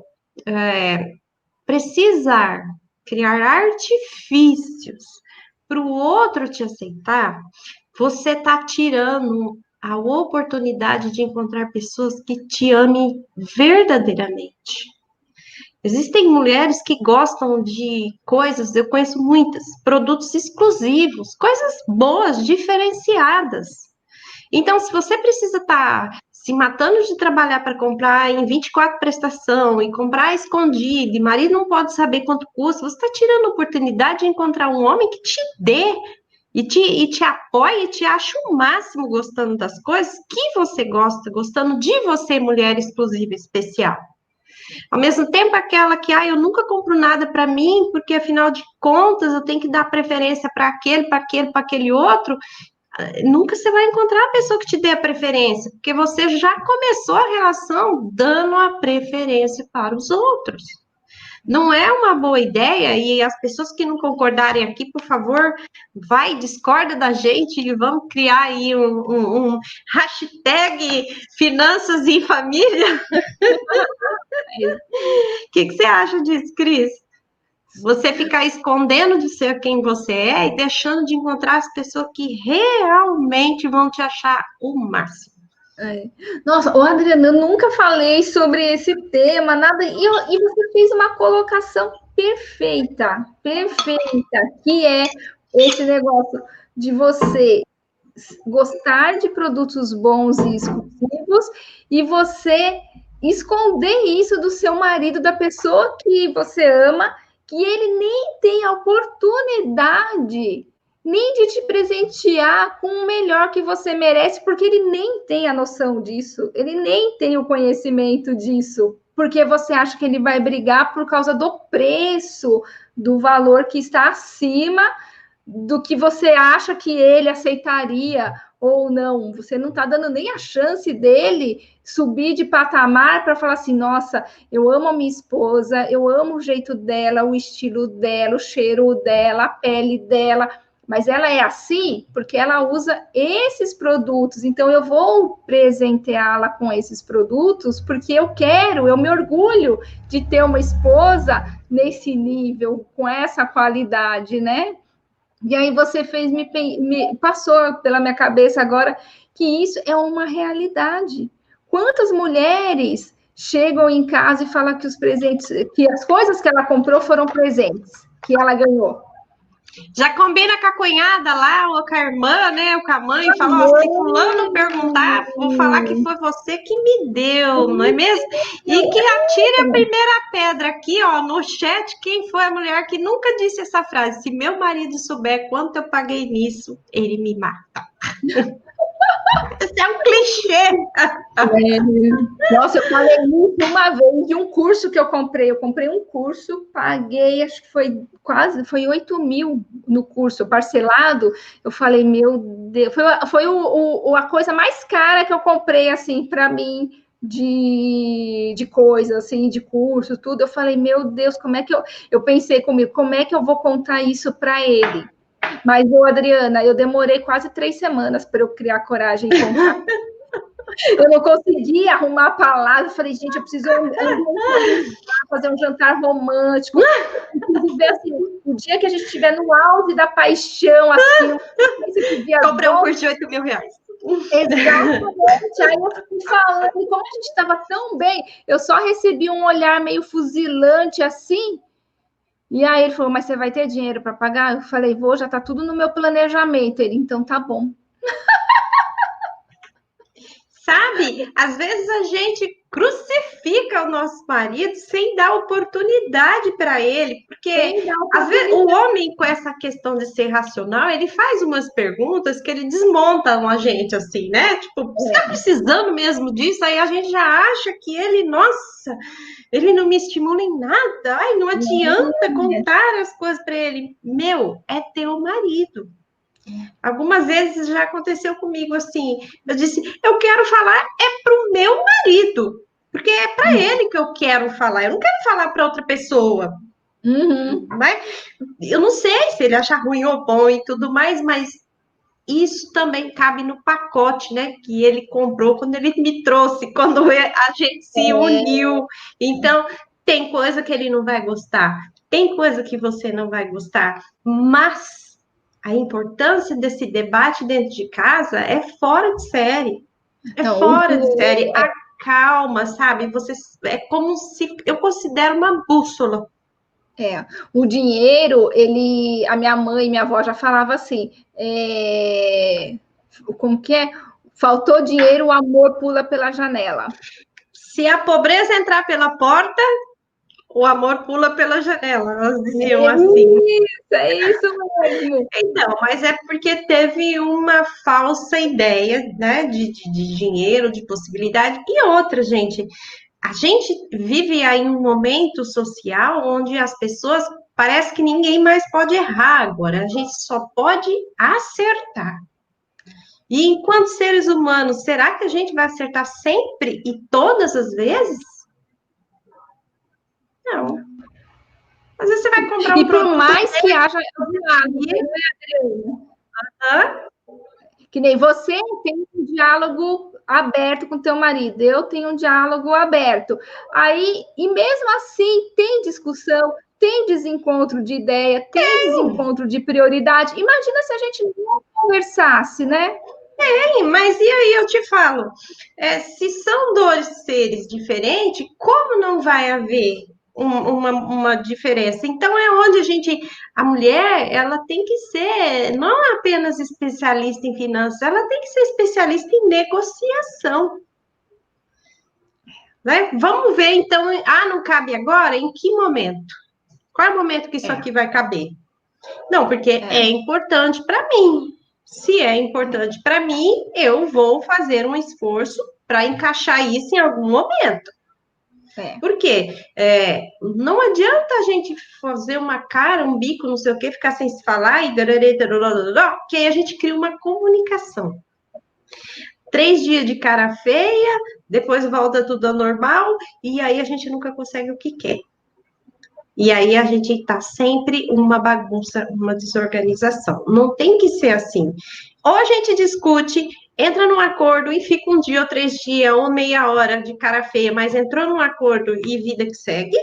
precisar criar artifícios para o outro te aceitar, você está tirando a oportunidade de encontrar pessoas que te amem verdadeiramente. Existem mulheres que gostam de coisas, eu conheço muitas, produtos exclusivos, coisas boas, diferenciadas. Então, se você precisa estar se matando de trabalhar para comprar em 24 prestação e comprar escondido, e marido não pode saber quanto custa, você está tirando a oportunidade de encontrar um homem que te dê e te apoie e te acha o máximo gostando das coisas que você gosta, gostando de você, mulher exclusiva, especial. Ao mesmo tempo, aquela que, eu nunca compro nada para mim, porque afinal de contas eu tenho que dar preferência para aquele outro, nunca você vai encontrar a pessoa que te dê a preferência, porque você já começou a relação dando a preferência para os outros. Não é uma boa ideia, e as pessoas que não concordarem aqui, por favor, discorda da gente e vamos criar aí um hashtag finanças em família. O que você acha disso, Cris? Você ficar escondendo de ser quem você é e deixando de encontrar as pessoas que realmente vão te achar o máximo. Nossa, Adriana, eu nunca falei sobre esse tema, nada. E você fez uma colocação perfeita, que é esse negócio de você gostar de produtos bons e exclusivos e você esconder isso do seu marido, da pessoa que você ama, que ele nem tem a oportunidade nem de te presentear com o melhor que você merece, porque ele nem tem a noção disso, ele nem tem o conhecimento disso, porque você acha que ele vai brigar por causa do preço, do valor que está acima do que você acha que ele aceitaria ou não. Você não está dando nem a chance dele subir de patamar para falar assim, nossa, eu amo a minha esposa, eu amo o jeito dela, o estilo dela, o cheiro dela, a pele dela. mas ela é assim porque ela usa esses produtos. Então, eu vou presenteá-la com esses produtos porque eu me orgulho de ter uma esposa nesse nível, com essa qualidade, né? E aí você me passou pela minha cabeça agora que isso é uma realidade. Quantas mulheres chegam em casa e falam que os presentes, que as coisas que ela comprou foram presentes, que ela ganhou? Já combina com a cunhada lá, ou com a irmã, né? Ou com a mãe, e fala, ó, se fulano perguntar, vou falar que foi você que me deu, não é mesmo? E que atire a primeira pedra aqui, ó, no chat, quem foi a mulher que nunca disse essa frase? Se meu marido souber quanto eu paguei nisso, ele me mata. Esse é um clichê. Nossa, eu falei isso uma vez de um curso que eu comprei. Eu comprei um curso, paguei, acho que foi 8 mil no curso, parcelado. Eu falei, meu Deus, foi a coisa mais cara que eu comprei, assim, para mim, de coisa, assim, de curso, tudo. Eu falei, meu Deus, como é que eu pensei comigo, como é que eu vou contar isso para ele? Mas, Adriana, eu demorei quase 3 semanas para eu criar coragem e contar. Eu não conseguia arrumar palavras. Eu falei, gente, eu preciso fazer um jantar romântico. Eu preciso ver, assim, o dia que a gente estiver no auge da paixão, assim, comprei um curso de 8 mil reais. Exatamente. Aí eu fui falando, e como a gente estava tão bem, eu só recebi um olhar meio fuzilante, assim. E aí ele falou, mas você vai ter dinheiro para pagar? Eu falei, vou, já está tudo no meu planejamento. Ele, então tá bom. Sabe? Às vezes a gente crucifica o nosso marido sem dar oportunidade para ele, porque às vezes o homem com essa questão de ser racional, ele faz umas perguntas que ele desmonta a gente assim, né? Tipo, você tá precisando mesmo disso? Aí a gente já acha que ele, nossa, ele não me estimula em nada. Ai, não adianta contar as coisas para ele. Meu, é teu marido. Algumas vezes já aconteceu comigo assim. Eu disse, eu quero falar é pro meu marido, porque é para ele que eu quero falar. Eu não quero falar para outra pessoa. Né? Eu não sei se ele acha ruim ou bom e tudo mais, mas isso também cabe no pacote, né? Que ele comprou quando ele me trouxe, quando a gente se uniu. Então, tem coisa que ele não vai gostar, tem coisa que você não vai gostar, mas a importância desse debate dentro de casa é fora de série. Fora de série. A calma, sabe? Você é como se eu considero uma bússola. O dinheiro, a minha mãe e minha avó já falava assim, como que é? Faltou dinheiro, o amor pula pela janela. Se a pobreza entrar pela porta, o amor pula pela janela, elas diziam assim. É isso mesmo. Então, mas é porque teve uma falsa ideia, né, de dinheiro, de possibilidade. E outra, gente, a gente vive aí um momento social onde as pessoas, parece que ninguém mais pode errar agora, a gente só pode acertar. E enquanto seres humanos, será que a gente vai acertar sempre e todas as vezes? Não. Às vezes você vai comprar um e por mais que haja que nem você tem um diálogo aberto com teu marido, eu tenho um diálogo aberto. Aí, e mesmo assim, tem discussão, tem desencontro de ideia, tem desencontro de prioridade. Imagina se a gente não conversasse, né? Mas e aí eu te falo, se são dois seres diferentes, como não vai haver uma diferença? Então é onde a mulher, ela tem que ser não apenas especialista em finanças, ela tem que ser especialista em negociação. Né? Vamos ver então, não cabe agora? Em que momento? Qual é o momento que isso aqui vai caber? Não, porque é importante para mim. Se é importante para mim, eu vou fazer um esforço para encaixar isso em algum momento. Por quê? Não adianta a gente fazer uma cara, um bico, não sei o quê, ficar sem se falar que aí a gente cria uma comunicação. 3 dias de cara feia, depois volta tudo ao normal, e aí a gente nunca consegue o que quer. E aí a gente está sempre uma bagunça, uma desorganização. Não tem que ser assim. Ou a gente discute, entra num acordo e fica um dia ou 3 dias ou meia hora de cara feia, mas entrou num acordo e vida que segue.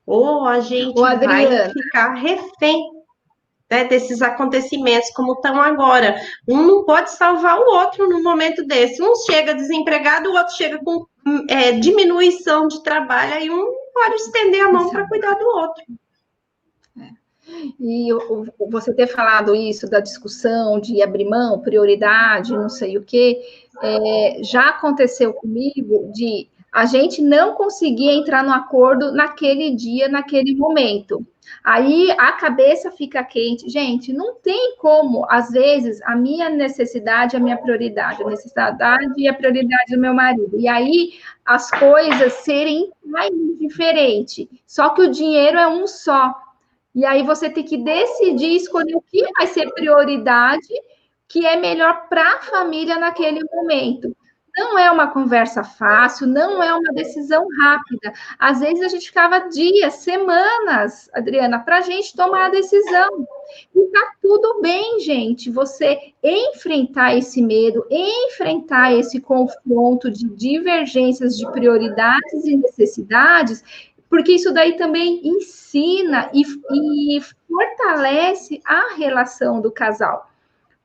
Ou a gente vai Adriana, ficar refém, né, desses acontecimentos como estão agora. Um não pode salvar o outro num momento desse. Um chega desempregado, o outro chega com diminuição de trabalho, aí um pode estender a mão para cuidar do outro. e você ter falado isso da discussão de abrir mão, prioridade, não sei o quê, já aconteceu comigo de a gente não conseguir entrar no acordo naquele dia, naquele momento. Aí a cabeça fica quente. Gente, não tem como, às vezes, a minha necessidade é a minha prioridade, a necessidade e a prioridade do meu marido. E aí as coisas serem mais diferentes. Só que o dinheiro é um só. E aí você tem que decidir, escolher o que vai ser prioridade, que é melhor para a família naquele momento. Não é uma conversa fácil, não é uma decisão rápida. Às vezes a gente ficava dias, semanas, Adriana, para a gente tomar a decisão. E tá tudo bem, gente, você enfrentar esse medo, enfrentar esse confronto de divergências de prioridades e necessidades, porque isso daí também ensina e fortalece a relação do casal.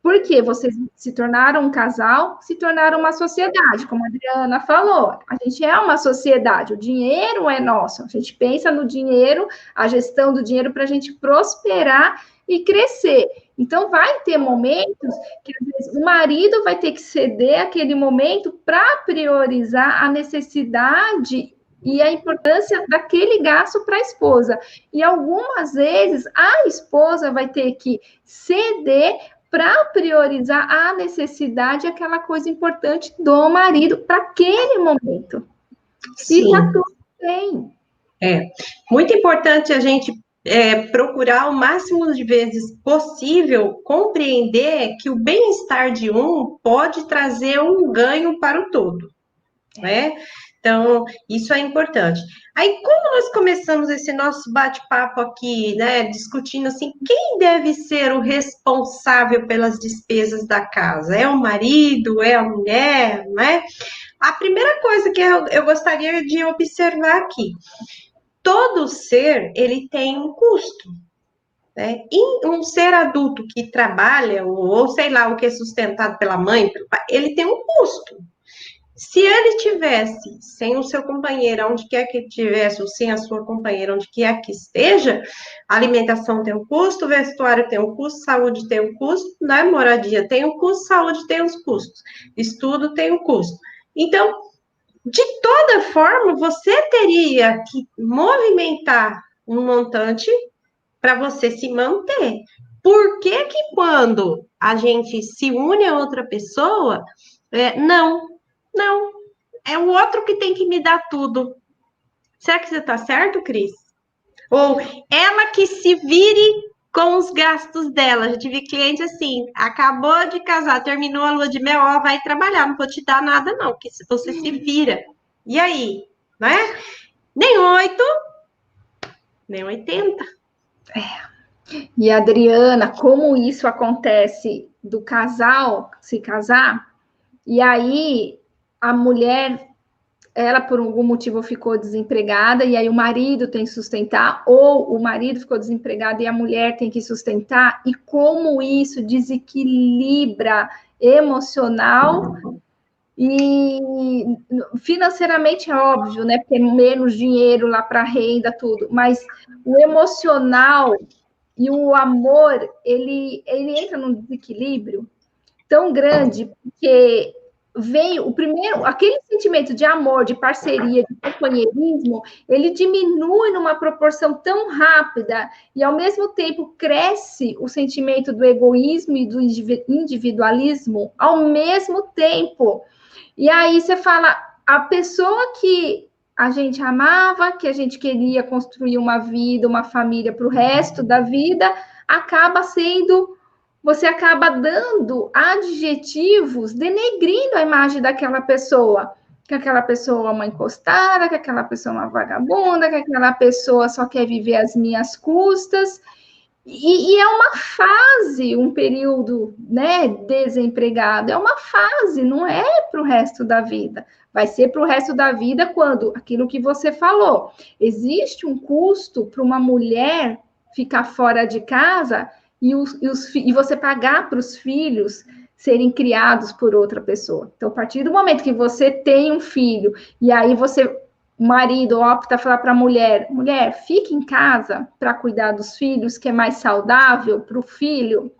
Porque vocês se tornaram um casal, se tornaram uma sociedade, como a Adriana falou. A gente é uma sociedade, o dinheiro é nosso. A gente pensa no dinheiro, a gestão do dinheiro para a gente prosperar e crescer. Então, vai ter momentos que, às vezes, o marido vai ter que ceder aquele momento para priorizar a necessidade e a importância daquele gasto para a esposa. E algumas vezes a esposa vai ter que ceder para priorizar a necessidade, aquela coisa importante do marido para aquele momento. Sim. E tá tudo bem. Muito importante a gente procurar o máximo de vezes possível compreender que o bem-estar de um pode trazer um ganho para o todo, né? Então, isso é importante. Aí, como nós começamos esse nosso bate-papo aqui, né, discutindo assim, quem deve ser o responsável pelas despesas da casa? É o marido? É a mulher? Né? A primeira coisa que eu gostaria de observar aqui, todo ser, ele tem um custo, né? E um ser adulto que trabalha, ou sei lá, o que é sustentado pela mãe, pelo pai, ele tem um custo. Se ele tivesse sem o seu companheiro, onde quer que tivesse, ou sem a sua companheira, onde quer que esteja, a alimentação tem um custo, vestuário tem um custo, saúde tem um custo, né? Moradia tem um custo, saúde tem os custos, estudo tem um custo. Então, de toda forma, você teria que movimentar um montante para você se manter. Por que que quando a gente se une a outra pessoa, não, é o outro que tem que me dar tudo. Será que você está certo, Cris? Ou ela que se vire com os gastos dela. Já tive cliente assim, acabou de casar, terminou a lua de mel, ó, vai trabalhar, não vou te dar nada não, que você se vira. E aí, né? Nem 8, nem 80. E Adriana, como isso acontece do casal se casar, e aí a mulher, ela por algum motivo ficou desempregada, e aí o marido tem que sustentar, ou o marido ficou desempregado e a mulher tem que sustentar, e como isso desequilibra emocional e financeiramente é óbvio, né? Porque menos dinheiro lá para renda, tudo, mas o emocional e o amor, ele entra num desequilíbrio tão grande, porque vem o primeiro, aquele sentimento de amor, de parceria, de companheirismo, ele diminui numa proporção tão rápida e ao mesmo tempo cresce o sentimento do egoísmo e do individualismo ao mesmo tempo. E aí você fala, a pessoa que a gente amava, que a gente queria construir uma vida, uma família para o resto da vida, acaba sendo, você acaba dando adjetivos denegrindo a imagem daquela pessoa. que aquela pessoa é uma mãe encostada, que aquela pessoa é uma vagabunda, que aquela pessoa só quer viver às minhas custas. E é uma fase, um período, né, desempregado, é uma fase, não é para o resto da vida. Vai ser para o resto da vida quando, aquilo que você falou, existe um custo para uma mulher ficar fora de casa e você pagar para os filhos serem criados por outra pessoa. Então, a partir do momento que você tem um filho, e aí o marido opta a falar para a mulher, fique em casa para cuidar dos filhos, que é mais saudável para o filho,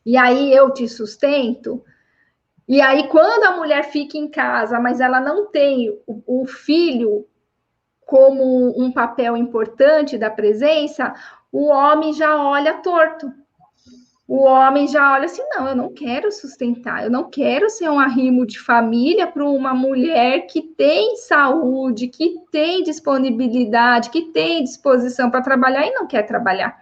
e aí eu te sustento. E aí, quando a mulher fica em casa, mas ela não tem o filho como um papel importante da presença, o homem já olha torto. O homem já olha assim, não, eu não quero sustentar, eu não quero ser um arrimo de família para uma mulher que tem saúde, que tem disponibilidade, que tem disposição para trabalhar e não quer trabalhar.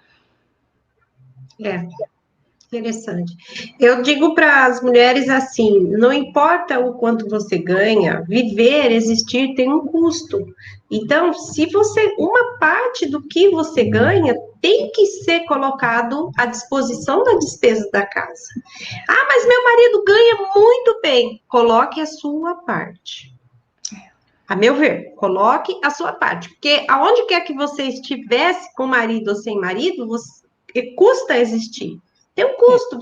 Interessante. Eu digo para as mulheres assim, não importa o quanto você ganha, viver, existir tem um custo. Então, se uma parte do que você ganha tem que ser colocado à disposição da despesa da casa. Ah, mas meu marido ganha muito bem. Coloque a sua parte. A meu ver, coloque a sua parte. Porque aonde quer que você estivesse com marido ou sem marido, custa existir. Tem um custo,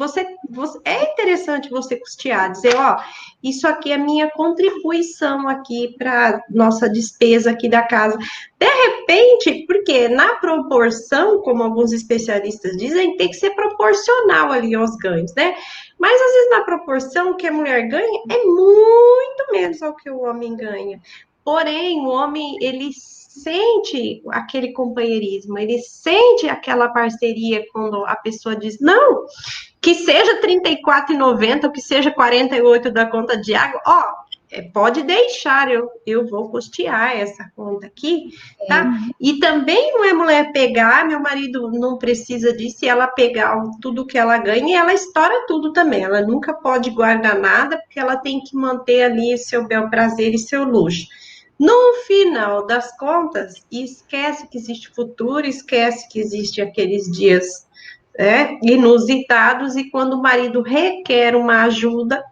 é interessante você custear, dizer, ó, isso aqui é minha contribuição aqui para nossa despesa aqui da casa. De repente, porque na proporção, como alguns especialistas dizem, tem que ser proporcional ali aos ganhos, né? Mas às vezes na proporção que a mulher ganha é muito menos ao que o homem ganha. Porém, o homem, ele sente aquele companheirismo, ele sente aquela parceria quando a pessoa diz, não, que seja R$34,90 ou que seja 48 da conta de água, pode deixar, eu vou custear essa conta aqui, tá? E também não é mulher pegar, meu marido não precisa disso, e ela pegar tudo que ela ganha, e ela estoura tudo também, ela nunca pode guardar nada, porque ela tem que manter ali seu bel prazer e seu luxo. No final das contas, esquece que existe futuro, esquece que existe aqueles dias inusitados, e quando o marido requer uma ajuda,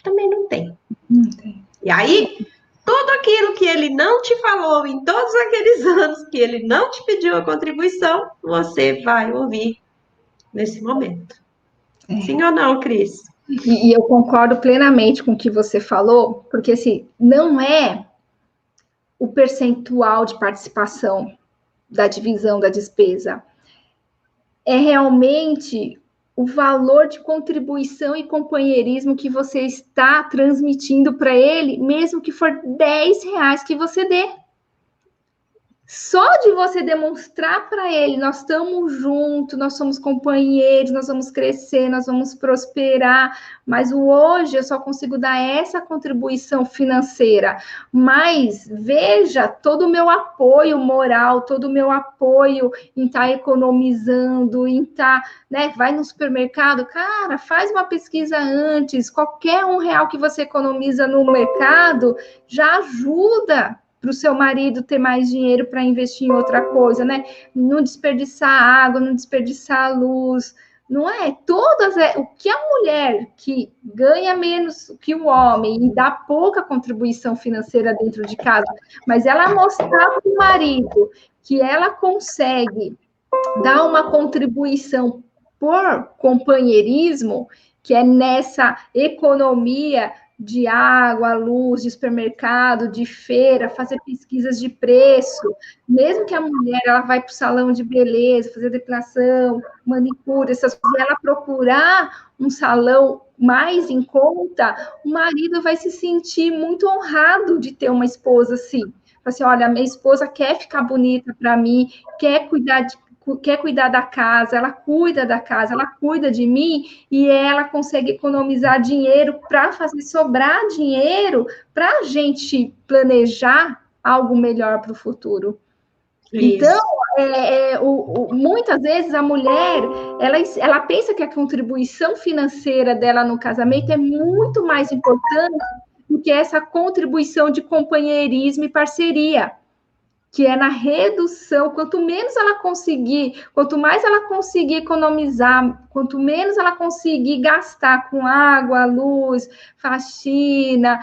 também não tem. Não tem. E aí, tudo aquilo que ele não te falou em todos aqueles anos, que ele não te pediu a contribuição, você vai ouvir nesse momento. Sim ou não, Cris? E eu concordo plenamente com o que você falou, porque assim, não é o percentual de participação da divisão da despesa. É realmente o valor de contribuição e companheirismo que você está transmitindo para ele, mesmo que for R$10 que você dê. Só de você demonstrar para ele, nós estamos juntos, nós somos companheiros, nós vamos crescer, nós vamos prosperar, mas hoje eu só consigo dar essa contribuição financeira. Mas veja todo o meu apoio moral, todo o meu apoio em estar economizando, em estar, né, vai no supermercado, cara, faz uma pesquisa antes, qualquer R$1 que você economiza no mercado já ajuda para o seu marido ter mais dinheiro para investir em outra coisa, né? Não desperdiçar água, não desperdiçar luz, não é? O que a mulher que ganha menos que o homem e dá pouca contribuição financeira dentro de casa, mas ela mostrar para o marido que ela consegue dar uma contribuição por companheirismo, que é nessa economia de água, luz, de supermercado, de feira, fazer pesquisas de preço, mesmo que a mulher ela vai para o salão de beleza, fazer depilação, manicure, essas coisas, ela procurar um salão mais em conta, o marido vai se sentir muito honrado de ter uma esposa assim. Assim, olha, minha esposa quer ficar bonita para mim, quer cuidar da casa, ela cuida da casa, ela cuida de mim e ela consegue economizar dinheiro para fazer sobrar dinheiro para a gente planejar algo melhor para o futuro. Isso. Então, muitas vezes a mulher, ela pensa que a contribuição financeira dela no casamento é muito mais importante do que essa contribuição de companheirismo e parceria, que é na redução. Quanto menos ela conseguir, quanto mais ela conseguir economizar, quanto menos ela conseguir gastar com água, luz, faxina,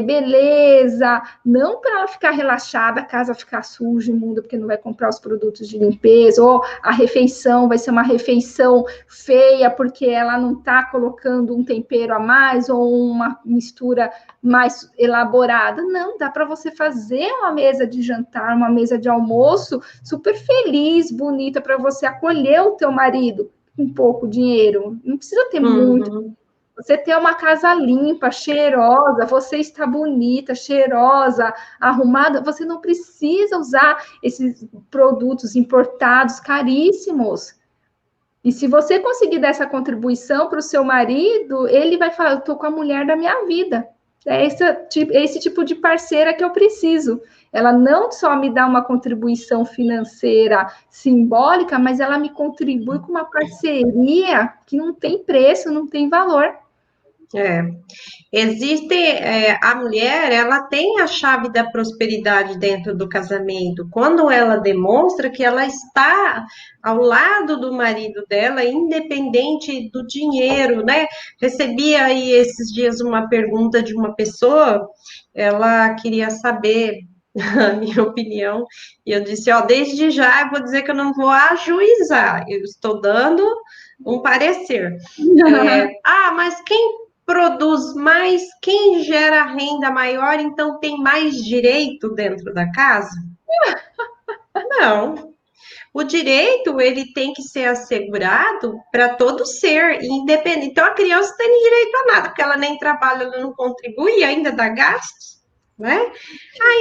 beleza, não para ela ficar relaxada, a casa ficar suja, imunda, porque não vai comprar os produtos de limpeza, ou a refeição vai ser uma refeição feia, porque ela não está colocando um tempero a mais, ou uma mistura mais elaborada. Não, dá para você fazer uma mesa de jantar, uma mesa de almoço super feliz, bonita, para você acolher o teu marido com pouco dinheiro. Não precisa ter muito. Você ter uma casa limpa, cheirosa, você está bonita, cheirosa, arrumada, você não precisa usar esses produtos importados caríssimos. E se você conseguir dar essa contribuição para o seu marido, ele vai falar, eu estou com a mulher da minha vida. É esse tipo de parceira que eu preciso. Ela não só me dá uma contribuição financeira simbólica, mas ela me contribui com uma parceria que não tem preço, não tem valor. Existe, a mulher, ela tem a chave da prosperidade dentro do casamento, quando ela demonstra que ela está ao lado do marido dela, independente do dinheiro, né? Recebi aí esses dias uma pergunta de uma pessoa, ela queria saber a minha opinião, e eu disse, desde já eu vou dizer que eu não vou ajuizar, eu estou dando um parecer. Mas quem produz mais, quem gera renda maior, então tem mais direito dentro da casa? Não. O direito, ele tem que ser assegurado para todo ser, independente. Então, a criança não tem direito a nada, porque ela nem trabalha, ela não contribui e ainda dá gastos, né?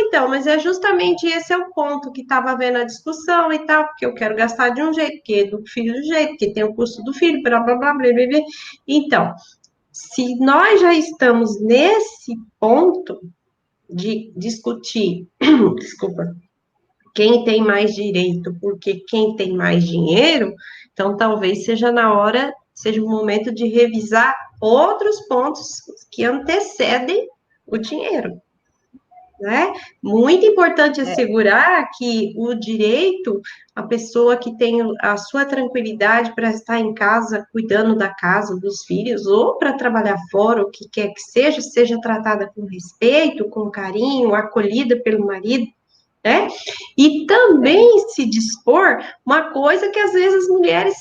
Então, mas é justamente esse é o ponto que estava vendo a discussão e tal, porque eu quero gastar de um jeito, porque do filho do jeito, porque tem o custo do filho, blá, blá, blá, blá, blá, blá. Então, se nós já estamos nesse ponto de discutir, desculpa, quem tem mais direito, porque quem tem mais dinheiro, então talvez seja na hora, seja o momento de revisar outros pontos que antecedem o dinheiro. Né? Muito importante assegurar que o direito, a pessoa que tem a sua tranquilidade para estar em casa, cuidando da casa, dos filhos, ou para trabalhar fora, o que quer que seja tratada com respeito, com carinho, acolhida pelo marido, né? E também se dispor, uma coisa que às vezes as mulheres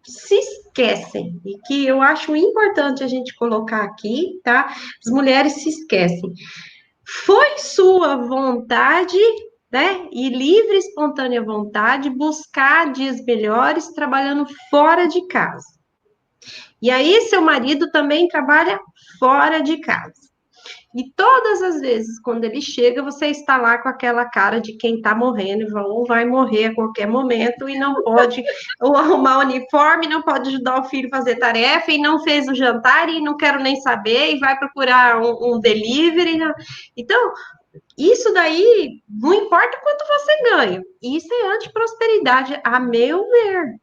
se esquecem, e que eu acho importante a gente colocar aqui, tá? As mulheres se esquecem. Foi sua vontade, né, e livre, espontânea vontade, buscar dias melhores trabalhando fora de casa. E aí, seu marido também trabalha fora de casa. E todas as vezes, quando ele chega, você está lá com aquela cara de quem está morrendo, ou vai morrer a qualquer momento, e não pode ou arrumar o uniforme, não pode ajudar o filho a fazer tarefa, e não fez o jantar, e não quero nem saber, e vai procurar um delivery. Então, isso daí, não importa quanto você ganha, isso é antiprosperidade, a meu ver.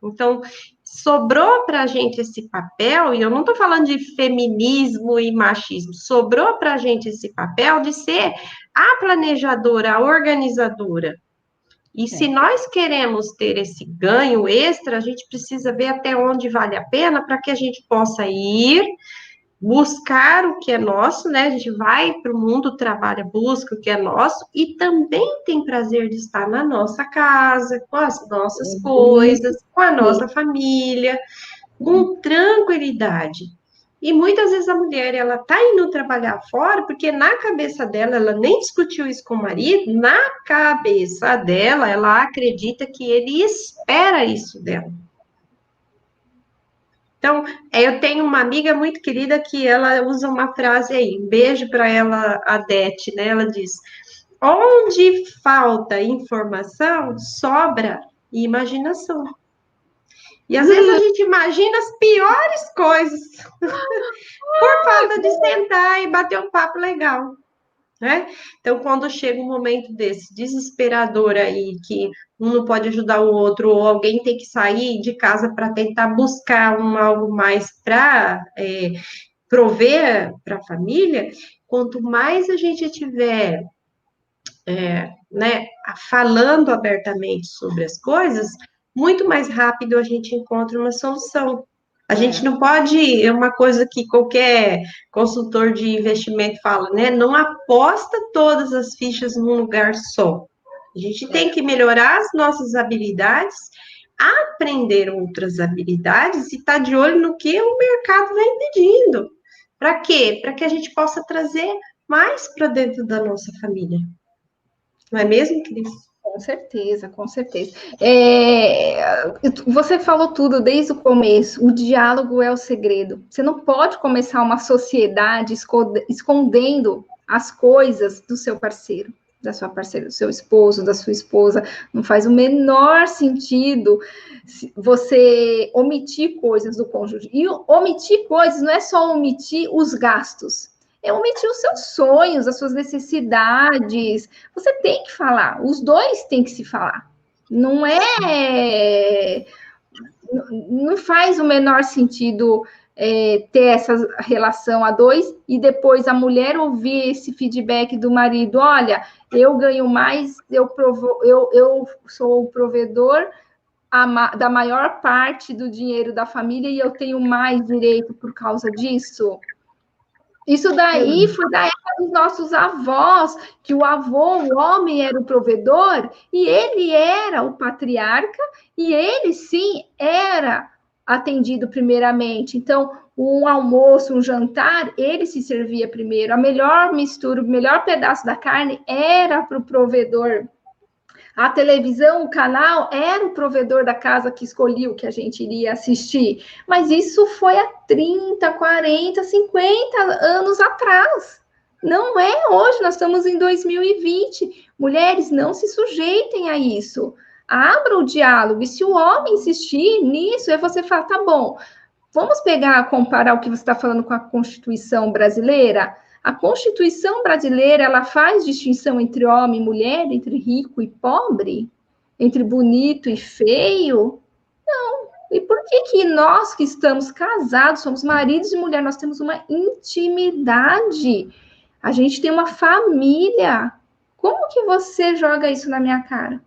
Então, sobrou para a gente esse papel, e eu não estou falando de feminismo e machismo, sobrou para a gente esse papel de ser a planejadora, a organizadora. E se nós queremos ter esse ganho extra, a gente precisa ver até onde vale a pena para que a gente possa ir buscar o que é nosso, né? A gente vai para o mundo, trabalha, busca o que é nosso e também tem prazer de estar na nossa casa, com as nossas coisas, com a nossa família, com tranquilidade. E muitas vezes a mulher, ela tá indo trabalhar fora, porque na cabeça dela, ela nem discutiu isso com o marido, na cabeça dela, ela acredita que ele espera isso dela. Então, eu tenho uma amiga muito querida que ela usa uma frase aí, um beijo para ela, a Dete, né? Ela diz, onde falta informação, sobra imaginação. E às vezes a gente imagina as piores coisas por falta de sentar e bater um papo legal, né? Então, quando chega um momento desse desesperador aí, que um não pode ajudar o outro, ou alguém tem que sair de casa para tentar buscar algo mais para prover para a família, quanto mais a gente tiver, né, falando abertamente sobre as coisas, muito mais rápido a gente encontra uma solução. A gente não pode, é uma coisa que qualquer consultor de investimento fala, né? Não aposta todas as fichas num lugar só. A gente tem que melhorar as nossas habilidades, aprender outras habilidades e estar de olho no que o mercado vai pedindo. Para quê? Para que a gente possa trazer mais para dentro da nossa família. Não é mesmo, Cris? Com certeza, com certeza. Você falou tudo desde o começo. O diálogo é o segredo. Você não pode começar uma sociedade escondendo as coisas do seu parceiro, da sua parceira, do seu esposo, da sua esposa. Não faz o menor sentido você omitir coisas do cônjuge. E omitir coisas não é só omitir os gastos. É omitir os seus sonhos, as suas necessidades. Você tem que falar, os dois têm que se falar. Não faz o menor sentido ter essa relação a dois e depois a mulher ouvir esse feedback do marido: olha, eu ganho mais, eu sou o provedor da maior parte do dinheiro da família e eu tenho mais direito por causa disso. Isso daí foi da época dos nossos avós, que o avô, o homem, era o provedor, e ele era o patriarca, e ele, sim, era atendido primeiramente. Então, um almoço, um jantar, ele se servia primeiro. A melhor mistura, o melhor pedaço da carne era para o provedor. A televisão, o canal, era o provedor da casa que escolhia o que a gente iria assistir. Mas isso foi há 30, 40, 50 anos atrás. Não é hoje, nós estamos em 2020. Mulheres, não se sujeitem a isso. Abra o diálogo. E se o homem insistir nisso, é você falar: tá bom, vamos comparar o que você está falando com a Constituição brasileira? A Constituição brasileira, ela faz distinção entre homem e mulher, entre rico e pobre, entre bonito e feio? Não. E por que nós que estamos casados, somos maridos e mulher, nós temos uma intimidade? A gente tem uma família. Como que você joga isso na minha cara?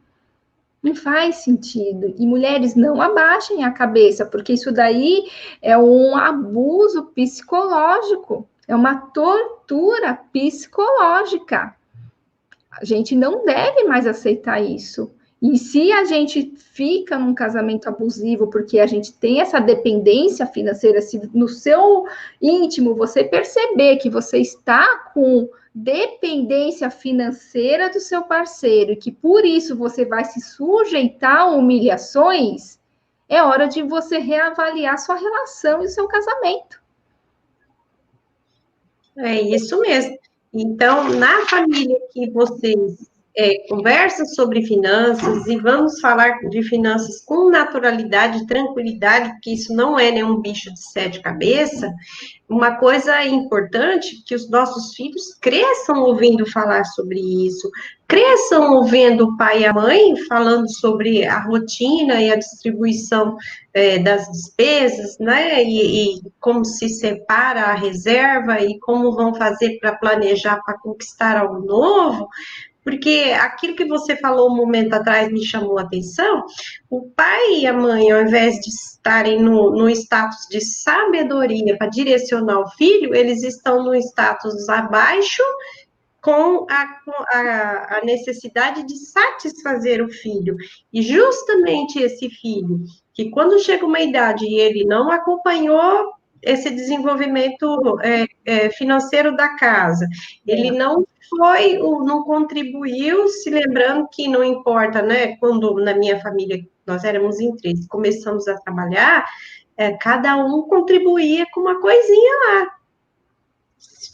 Não faz sentido. E mulheres, não abaixem a cabeça, porque isso daí é um abuso psicológico. É uma tortura psicológica. A gente não deve mais aceitar isso. E se a gente fica num casamento abusivo porque a gente tem essa dependência financeira, se no seu íntimo você perceber que você está com dependência financeira do seu parceiro e que por isso você vai se sujeitar a humilhações, é hora de você reavaliar sua relação e o seu casamento. É isso mesmo. Então, na família que vocês conversam sobre finanças, e vamos falar de finanças com naturalidade, tranquilidade, porque isso não é nenhum bicho de sete cabeças, uma coisa importante que os nossos filhos cresçam ouvindo falar sobre isso, cresçam ouvindo o pai e a mãe falando sobre a rotina e a distribuição das despesas, né, e como se separa a reserva e como vão fazer para planejar para conquistar algo novo. Porque aquilo que você falou um momento atrás me chamou a atenção, o pai e a mãe, ao invés de estarem no status de sabedoria para direcionar o filho, eles estão no status abaixo com a necessidade de satisfazer o filho. E justamente esse filho, que quando chega uma idade e ele não acompanhou esse desenvolvimento financeiro da casa, ele não contribuiu, se lembrando que não importa, né? Quando na minha família nós éramos em 3, começamos a trabalhar, cada um contribuía com uma coisinha lá.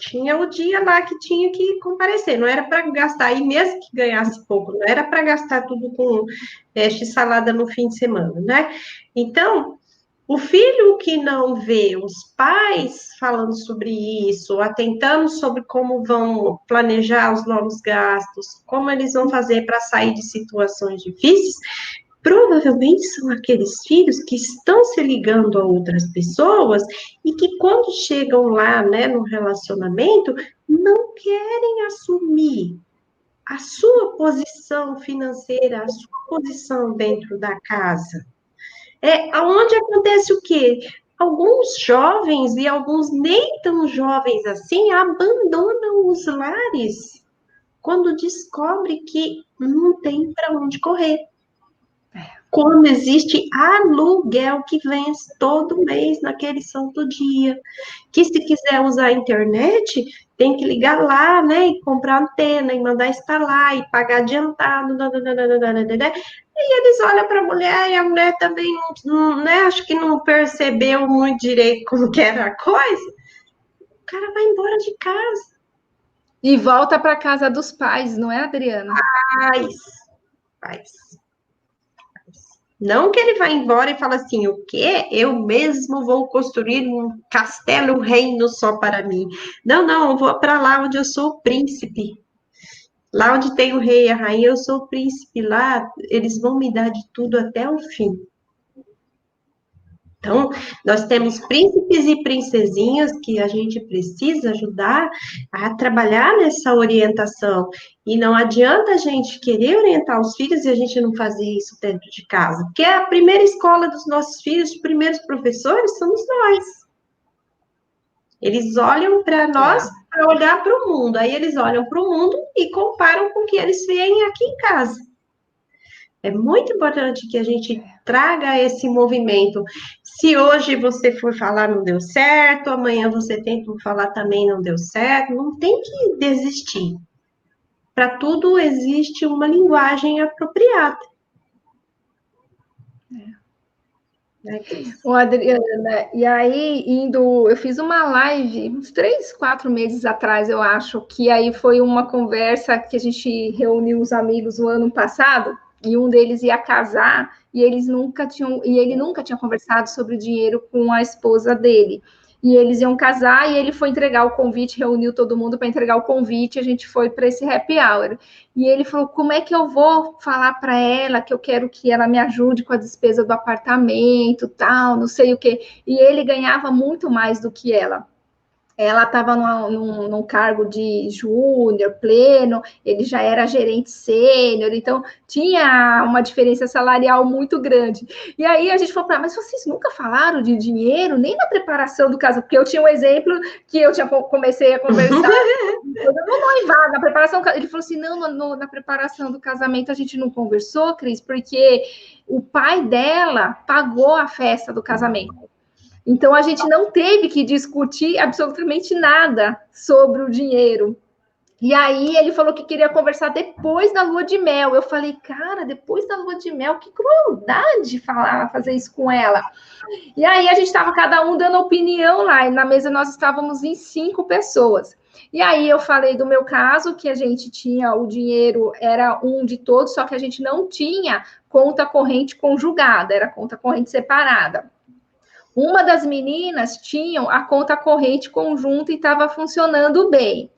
Tinha o dia lá que tinha que comparecer, não era para gastar, e mesmo que ganhasse pouco, não era para gastar tudo com salada no fim de semana, né? Então, o filho que não vê os pais falando sobre isso, atentando sobre como vão planejar os novos gastos, como eles vão fazer para sair de situações difíceis, provavelmente são aqueles filhos que estão se ligando a outras pessoas e que quando chegam lá, né, no relacionamento, não querem assumir a sua posição financeira, a sua posição dentro da casa. Aonde acontece o quê? Alguns jovens e alguns nem tão jovens assim abandonam os lares quando descobre que não tem para onde correr. Como existe aluguel que vence todo mês naquele santo dia, que se quiser usar a internet, tem que ligar lá, né, e comprar antena, e mandar instalar, e pagar adiantado, e eles olham para a mulher, e a mulher também, não, né, acho que não percebeu muito direito como que era a coisa, o cara vai embora de casa. E volta para casa dos pais, não é, Adriana? Faz. Não que ele vá embora e fala assim, o quê? Eu mesmo vou construir um castelo, um reino só para mim. Não, eu vou para lá onde eu sou o príncipe. Lá onde tem o rei e a rainha, eu sou o príncipe. Lá, eles vão me dar de tudo até o fim. Então, nós temos príncipes e princesinhas que a gente precisa ajudar a trabalhar nessa orientação. E não adianta a gente querer orientar os filhos e a gente não fazer isso dentro de casa. Porque a primeira escola dos nossos filhos, os primeiros professores, somos nós. Eles olham para nós para olhar para o mundo. Aí eles olham para o mundo e comparam com o que eles veem aqui em casa. É muito importante que a gente traga esse movimento. Se hoje você for falar não deu certo, amanhã você tenta falar também não deu certo, não tem que desistir. Para tudo existe uma linguagem apropriada. Ô, Adriana, e aí eu fiz uma live uns 3, 4 meses atrás, eu acho, que aí foi uma conversa que a gente reuniu os amigos no ano passado, e um deles ia casar, e ele nunca tinha conversado sobre dinheiro com a esposa dele. E eles iam casar, e ele foi entregar o convite, reuniu todo mundo para entregar o convite, a gente foi para esse happy hour. E ele falou, como é que eu vou falar para ela que eu quero que ela me ajude com a despesa do apartamento, tal, não sei o quê. E ele ganhava muito mais do que ela. Ela estava num cargo de júnior, pleno, ele já era gerente sênior, então tinha uma diferença salarial muito grande. E aí a gente falou, mas vocês nunca falaram de dinheiro, nem na preparação do caso, porque eu tinha um exemplo que eu comecei a conversar no noivado, na preparação, ele falou assim, não, na preparação do casamento a gente não conversou, Cris, porque o pai dela pagou a festa do casamento. Então, a gente não teve que discutir absolutamente nada sobre o dinheiro. E aí, ele falou que queria conversar depois da lua de mel. Eu falei, cara, depois da lua de mel, que crueldade fazer isso com ela. E aí, a gente estava cada um dando opinião lá. E na mesa, nós estávamos em 5 pessoas. E aí, eu falei do meu caso, que a gente tinha o dinheiro, era um de todos, só que a gente não tinha conta corrente conjugada, era conta corrente separada. Uma das meninas tinha a conta corrente conjunta e estava funcionando bem.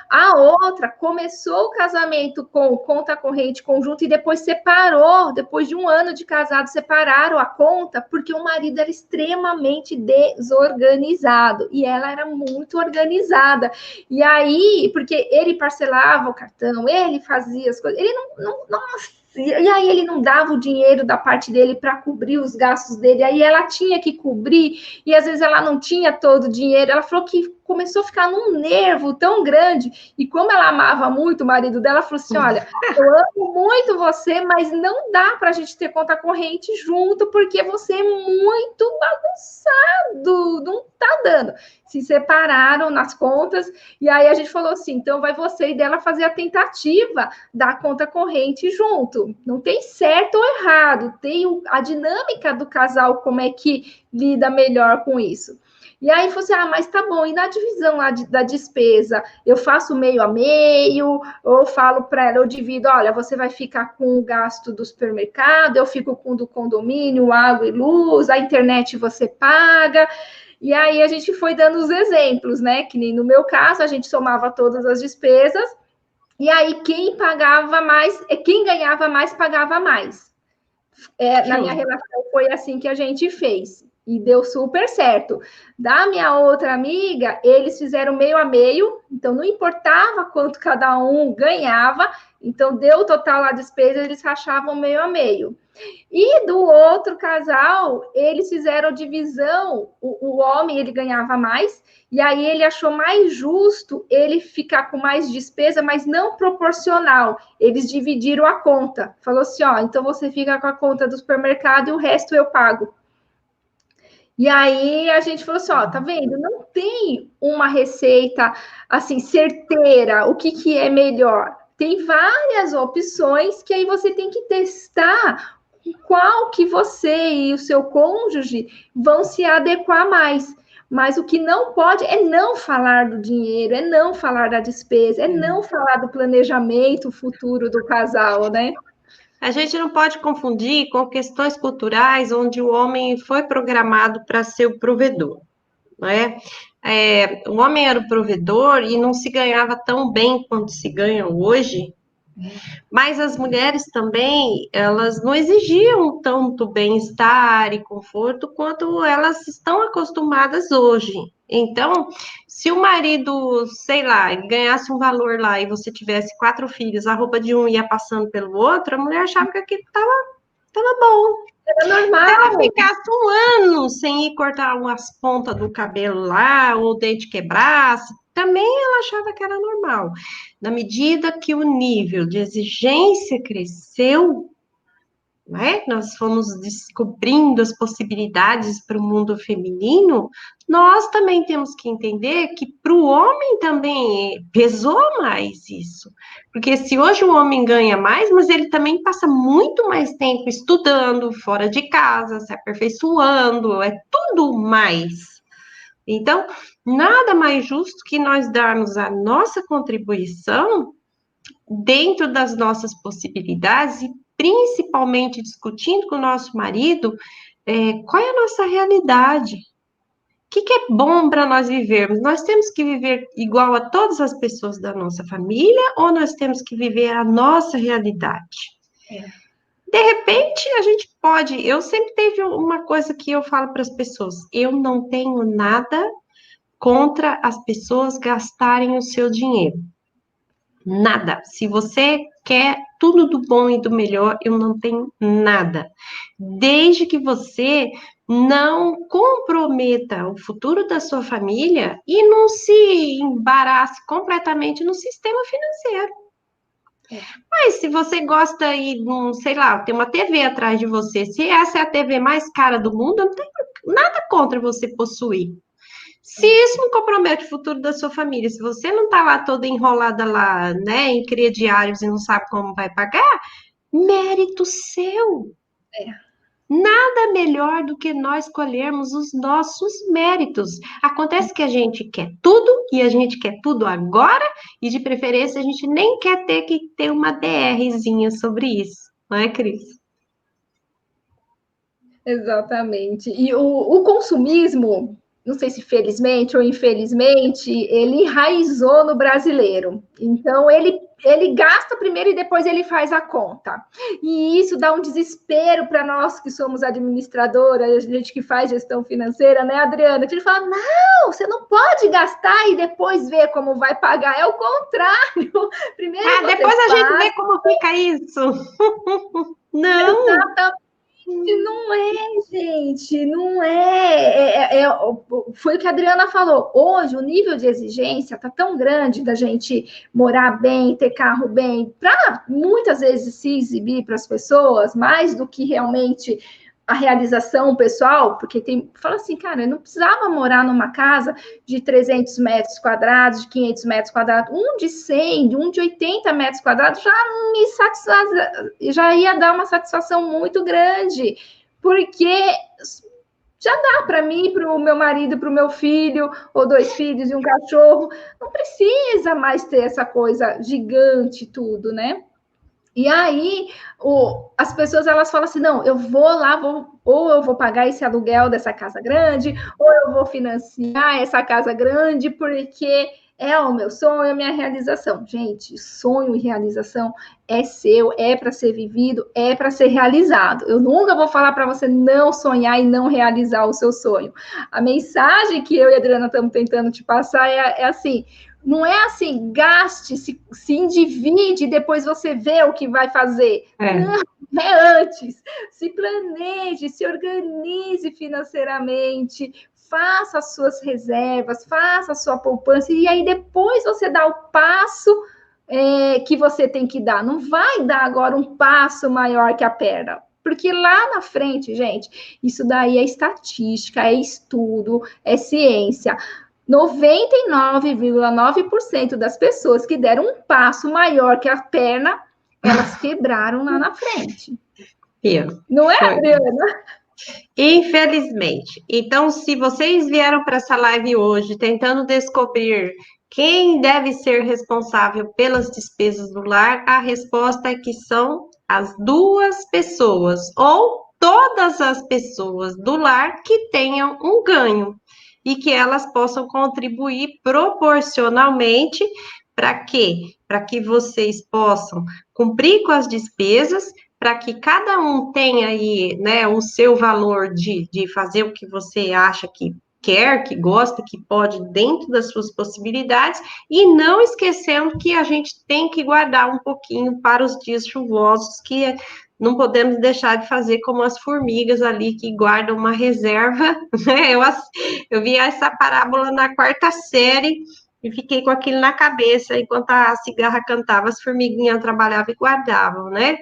A outra começou o casamento com conta corrente conjunta e depois separou. Depois de 1 ano de casado, separaram a conta porque o marido era extremamente desorganizado e ela era muito organizada. E aí, porque ele parcelava o cartão, ele fazia as coisas, ele nossa. E aí ele não dava o dinheiro da parte dele para cobrir os gastos dele, aí ela tinha que cobrir, e às vezes ela não tinha todo o dinheiro. Ela falou que começou a ficar num nervo tão grande, e como ela amava muito o marido dela, falou assim, olha, eu amo muito você, mas não dá para a gente ter conta corrente junto, porque você é muito bagunçado, não tá dando. Se separaram nas contas, e aí a gente falou assim, então vai você e dela fazer a tentativa da conta corrente junto. Não tem certo ou errado, tem a dinâmica do casal, como é que lida melhor com isso. E aí falou assim, mas tá bom, e na divisão lá da despesa, eu faço meio a meio, ou falo para ela, eu divido, olha, você vai ficar com o gasto do supermercado, eu fico com o do condomínio, água e luz, a internet você paga. E aí a gente foi dando os exemplos, né? Que nem no meu caso, a gente somava todas as despesas, e aí quem pagava mais, quem ganhava mais, pagava mais. Na minha relação foi assim que a gente fez. E deu super certo. Da minha outra amiga, eles fizeram meio a meio, então não importava quanto cada um ganhava, então deu o total lá a despesa, eles rachavam meio a meio. E do outro casal, eles fizeram divisão, o homem ele ganhava mais, e aí ele achou mais justo ele ficar com mais despesa, mas não proporcional. Eles dividiram a conta. Falou assim, ó, então você fica com a conta do supermercado e o resto eu pago. E aí a gente falou assim, ó, tá vendo? Não tem uma receita assim certeira, o que é melhor. Tem várias opções que aí você tem que testar qual que você e o seu cônjuge vão se adequar mais. Mas o que não pode é não falar do dinheiro, é não falar da despesa, é não falar do planejamento futuro do casal, né? A gente não pode confundir com questões culturais onde o homem foi programado para ser o provedor, não é? O homem era o provedor e não se ganhava tão bem quanto se ganha hoje, mas as mulheres também, elas não exigiam tanto bem-estar e conforto quanto elas estão acostumadas hoje. Então, se o marido, sei lá, ganhasse um valor lá e você tivesse 4 filhos, a roupa de um ia passando pelo outro, a mulher achava que aquilo estava bom. Era Se ela normal. ficasse um ano sem ir cortar umas pontas do cabelo lá, ou o dente quebrasse, também ela achava que era normal. Na medida que o nível de exigência cresceu, né, nós fomos descobrindo as possibilidades para o mundo feminino, nós também temos que entender que para o homem também pesou mais isso. Porque se hoje o homem ganha mais, mas ele também passa muito mais tempo estudando, fora de casa, se aperfeiçoando, é tudo mais. Então, nada mais justo que nós darmos a nossa contribuição dentro das nossas possibilidades e principalmente discutindo com o nosso marido qual é a nossa realidade. O que é bom para nós vivermos? Nós temos que viver igual a todas as pessoas da nossa família ou nós temos que viver a nossa realidade? De repente, a gente pode. Eu sempre teve uma coisa que eu falo para as pessoas: eu não tenho nada contra as pessoas gastarem o seu dinheiro. Nada. Se você quer tudo do bom e do melhor, eu não tenho nada. Desde que você não comprometa o futuro da sua família e não se embarace completamente no sistema financeiro. Mas se você gosta aí, sei lá, tem uma TV atrás de você, se essa é a TV mais cara do mundo, eu não tenho nada contra você possuir. Se isso não compromete o futuro da sua família, se você não está lá toda enrolada lá, né, em crediários e não sabe como vai pagar, mérito seu. Nada melhor do que nós colhermos os nossos méritos. Acontece que a gente quer tudo e a gente quer tudo agora e de preferência a gente nem quer ter que ter uma DRzinha sobre isso, não é, Cris? Exatamente. E o consumismo, não sei se felizmente ou infelizmente, ele enraizou no brasileiro. Então, ele gasta primeiro e depois ele faz a conta. E isso dá um desespero para nós que somos administradoras, a gente que faz gestão financeira, né, Adriana? A gente fala, não, você não pode gastar e depois ver como vai pagar. É o contrário. Primeiro depois a gente vê como fica isso. Não. Exatamente. Não é, gente, não é. Foi o que a Adriana falou. Hoje, o nível de exigência está tão grande da gente morar bem, ter carro bem, para muitas vezes se exibir para as pessoas, mais do que realmente a realização pessoal, porque fala assim, cara, eu não precisava morar numa casa de 300 metros quadrados, de 500 metros quadrados, um de 100, um de 80 metros quadrados já me satisfaz, já ia dar uma satisfação muito grande, porque já dá para mim, para o meu marido, para o meu filho, ou 2 filhos e um cachorro, não precisa mais ter essa coisa gigante tudo, né? E aí, as pessoas, elas falam assim, não, eu vou lá, ou eu vou pagar esse aluguel dessa casa grande, ou eu vou financiar essa casa grande, porque É o meu sonho, é a minha realização. Gente, sonho e realização é seu, é para ser vivido, é para ser realizado. Eu nunca vou falar para você não sonhar e não realizar o seu sonho. A mensagem que eu e a Adriana estamos tentando te passar é assim, não é assim, gaste, se endivide, depois você vê o que vai fazer. Não, é antes. Se planeje, se organize financeiramente, faça as suas reservas, faça a sua poupança, e aí depois você dá o passo que você tem que dar. Não vai dar agora um passo maior que a perna. Porque lá na frente, gente, isso daí é estatística, é estudo, é ciência. 99,9% das pessoas que deram um passo maior que a perna, elas quebraram lá na frente. Não é, Adriana? Infelizmente. Então, se vocês vieram para essa live hoje tentando descobrir quem deve ser responsável pelas despesas do lar, a resposta é que são as duas pessoas, ou todas as pessoas do lar que tenham um ganho e que elas possam contribuir proporcionalmente para quê? Para que vocês possam cumprir com as despesas, para que cada um tenha aí, né, o seu valor de fazer o que você acha que quer, que gosta, que pode, dentro das suas possibilidades, e não esquecendo que a gente tem que guardar um pouquinho para os dias chuvosos, que não podemos deixar de fazer como as formigas ali, que guardam uma reserva, né? Eu vi essa parábola na quarta série, e fiquei com aquilo na cabeça, enquanto a cigarra cantava, as formiguinhas trabalhavam e guardavam, né?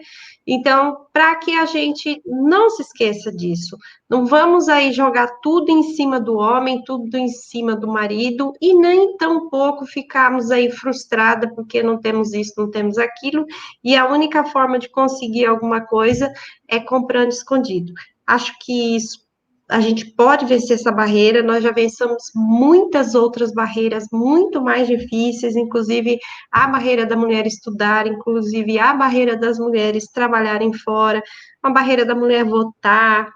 Então, para que a gente não se esqueça disso, não vamos aí jogar tudo em cima do homem, tudo em cima do marido, e nem tampouco ficarmos aí frustradas porque não temos isso, não temos aquilo, e a única forma de conseguir alguma coisa é comprando escondido. Acho que isso a gente pode vencer essa barreira, nós já vencemos muitas outras barreiras muito mais difíceis, inclusive a barreira da mulher estudar, inclusive a barreira das mulheres trabalharem fora, a barreira da mulher votar,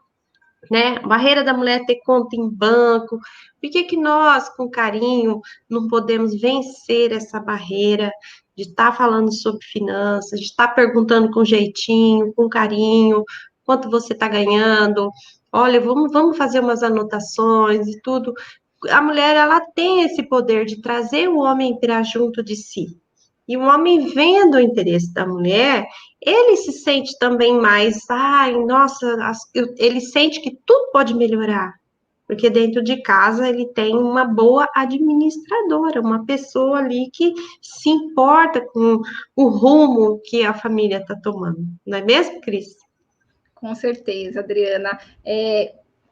né? A barreira da mulher ter conta em banco. Por que que nós, com carinho, não podemos vencer essa barreira de estar falando sobre finanças, de estar perguntando com jeitinho, com carinho, quanto você está ganhando? Olha, vamos fazer umas anotações e tudo. A mulher, ela tem esse poder de trazer o homem para junto de si. E o homem vendo o interesse da mulher, ele se sente também mais, ai, nossa, ele sente que tudo pode melhorar, porque dentro de casa ele tem uma boa administradora, uma pessoa ali que se importa com o rumo que a família está tomando, não é mesmo, Cris? Com certeza, Adriana.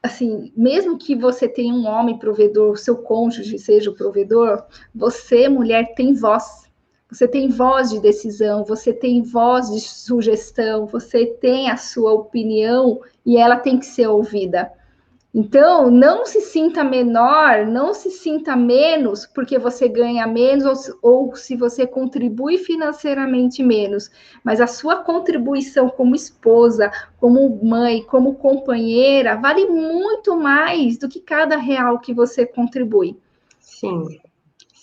Assim, mesmo que você tenha um homem provedor, seu cônjuge seja o provedor, você, mulher, tem voz. Você tem voz de decisão, você tem voz de sugestão, você tem a sua opinião e ela tem que ser ouvida. Então, não se sinta menor, não se sinta menos porque você ganha menos ou se você contribui financeiramente menos, mas a sua contribuição como esposa, como mãe, como companheira, vale muito mais do que cada real que você contribui. Sim.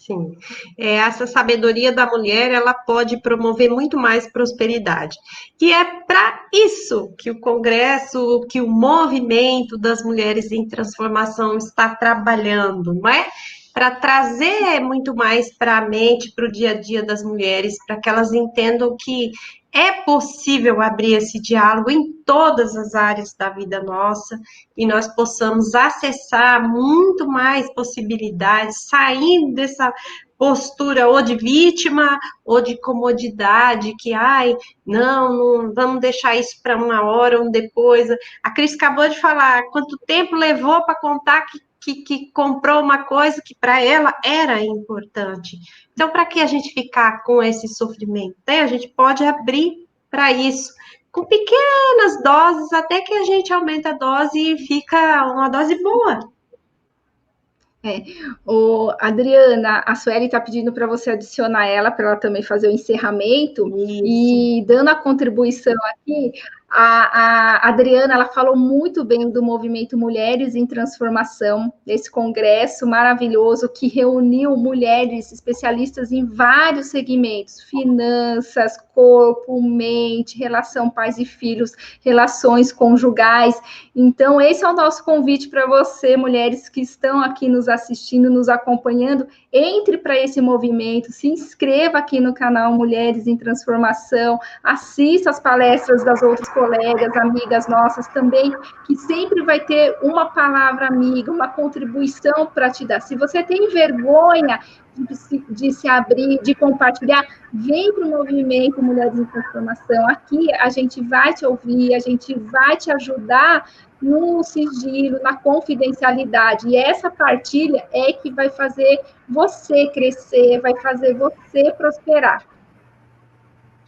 Sim, essa sabedoria da mulher, ela pode promover muito mais prosperidade. E é para isso que o Congresso, que o movimento das mulheres em transformação está trabalhando, não é? Para trazer muito mais para a mente, para o dia a dia das mulheres, para que elas entendam que é possível abrir esse diálogo em todas as áreas da vida nossa e nós possamos acessar muito mais possibilidades, saindo dessa postura ou de vítima ou de comodidade, que, ai, não vamos deixar isso para uma hora ou depois. A Cris acabou de falar quanto tempo levou para contar que comprou uma coisa que para ela era importante. Então, para que a gente ficar com esse sofrimento? Né? A gente pode abrir para isso, com pequenas doses, até que a gente aumenta a dose e fica uma dose boa. Adriana, a Sueli está pedindo para você adicionar ela, para ela também fazer o encerramento. Isso. E dando a contribuição aqui, A Adriana, ela falou muito bem do movimento Mulheres em Transformação, desse congresso maravilhoso que reuniu mulheres especialistas em vários segmentos, finanças, corpo, mente, relação pais e filhos, relações conjugais. Então, esse é o nosso convite para você, mulheres que estão aqui nos assistindo, nos acompanhando, entre para esse movimento, se inscreva aqui no canal Mulheres em Transformação, assista as palestras das outras colegas, amigas nossas também, que sempre vai ter uma palavra amiga, uma contribuição para te dar. Se você tem vergonha de se abrir, de compartilhar, vem para o movimento Mulheres em Transformação. Aqui a gente vai te ouvir, a gente vai te ajudar no sigilo, na confidencialidade. E essa partilha é que vai fazer você crescer, vai fazer você prosperar.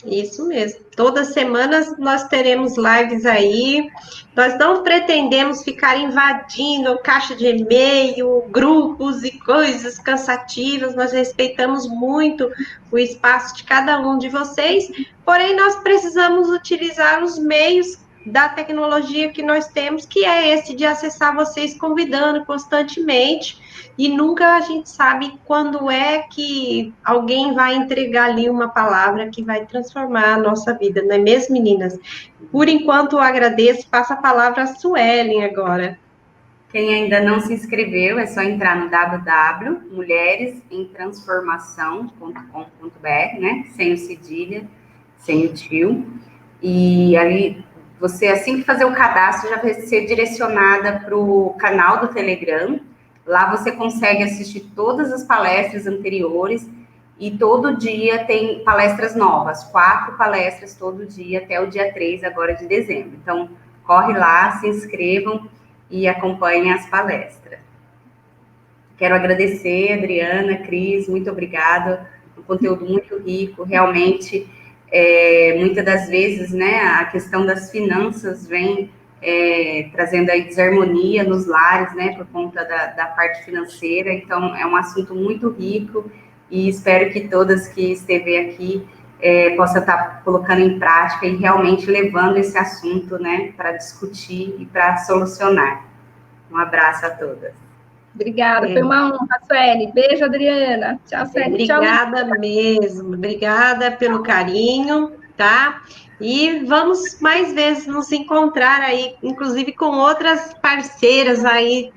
Isso mesmo. Todas as semanas nós teremos lives aí. Nós não pretendemos ficar invadindo caixa de e-mail, grupos e coisas cansativas. Nós respeitamos muito o espaço de cada um de vocês, porém nós precisamos utilizar os meios da tecnologia que nós temos, que é esse de acessar vocês convidando constantemente. E nunca a gente sabe quando é que alguém vai entregar ali uma palavra que vai transformar a nossa vida, não é mesmo, meninas? Por enquanto, eu agradeço, passo a palavra a Suelen agora. Quem ainda não se inscreveu, é só entrar no www.mulheresemtransformação.com.br, né? Sem o cedilha, sem o tio. E ali, você, assim que fazer o cadastro, já vai ser direcionada para o canal do Telegram. Lá você consegue assistir todas as palestras anteriores e todo dia tem palestras novas, 4 palestras todo dia até o dia 3 agora de dezembro. Então, corre lá, se inscrevam e acompanhem as palestras. Quero agradecer, Adriana, Cris, muito obrigada, um conteúdo muito rico, realmente, muitas das vezes, né, a questão das finanças vem trazendo aí desarmonia nos lares, né, por conta da parte financeira, então é um assunto muito rico e espero que todas que esteve aqui possam estar colocando em prática e realmente levando esse assunto, né, para discutir e para solucionar. Um abraço a todas. Obrigada, foi uma honra, Sueli. Beijo, Adriana. Tchau, Sueli. Obrigada mesmo, obrigada pelo carinho, tá? E vamos mais vezes nos encontrar aí, inclusive com outras parceiras aí,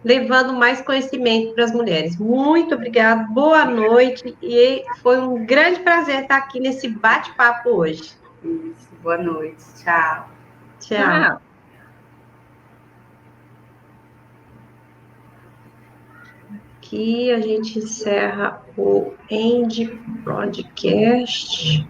levando mais conhecimento para as mulheres. Muito obrigada, boa noite, e foi um grande prazer estar aqui nesse bate-papo hoje. Isso, boa noite, tchau. Tchau. Aqui a gente encerra o End Podcast.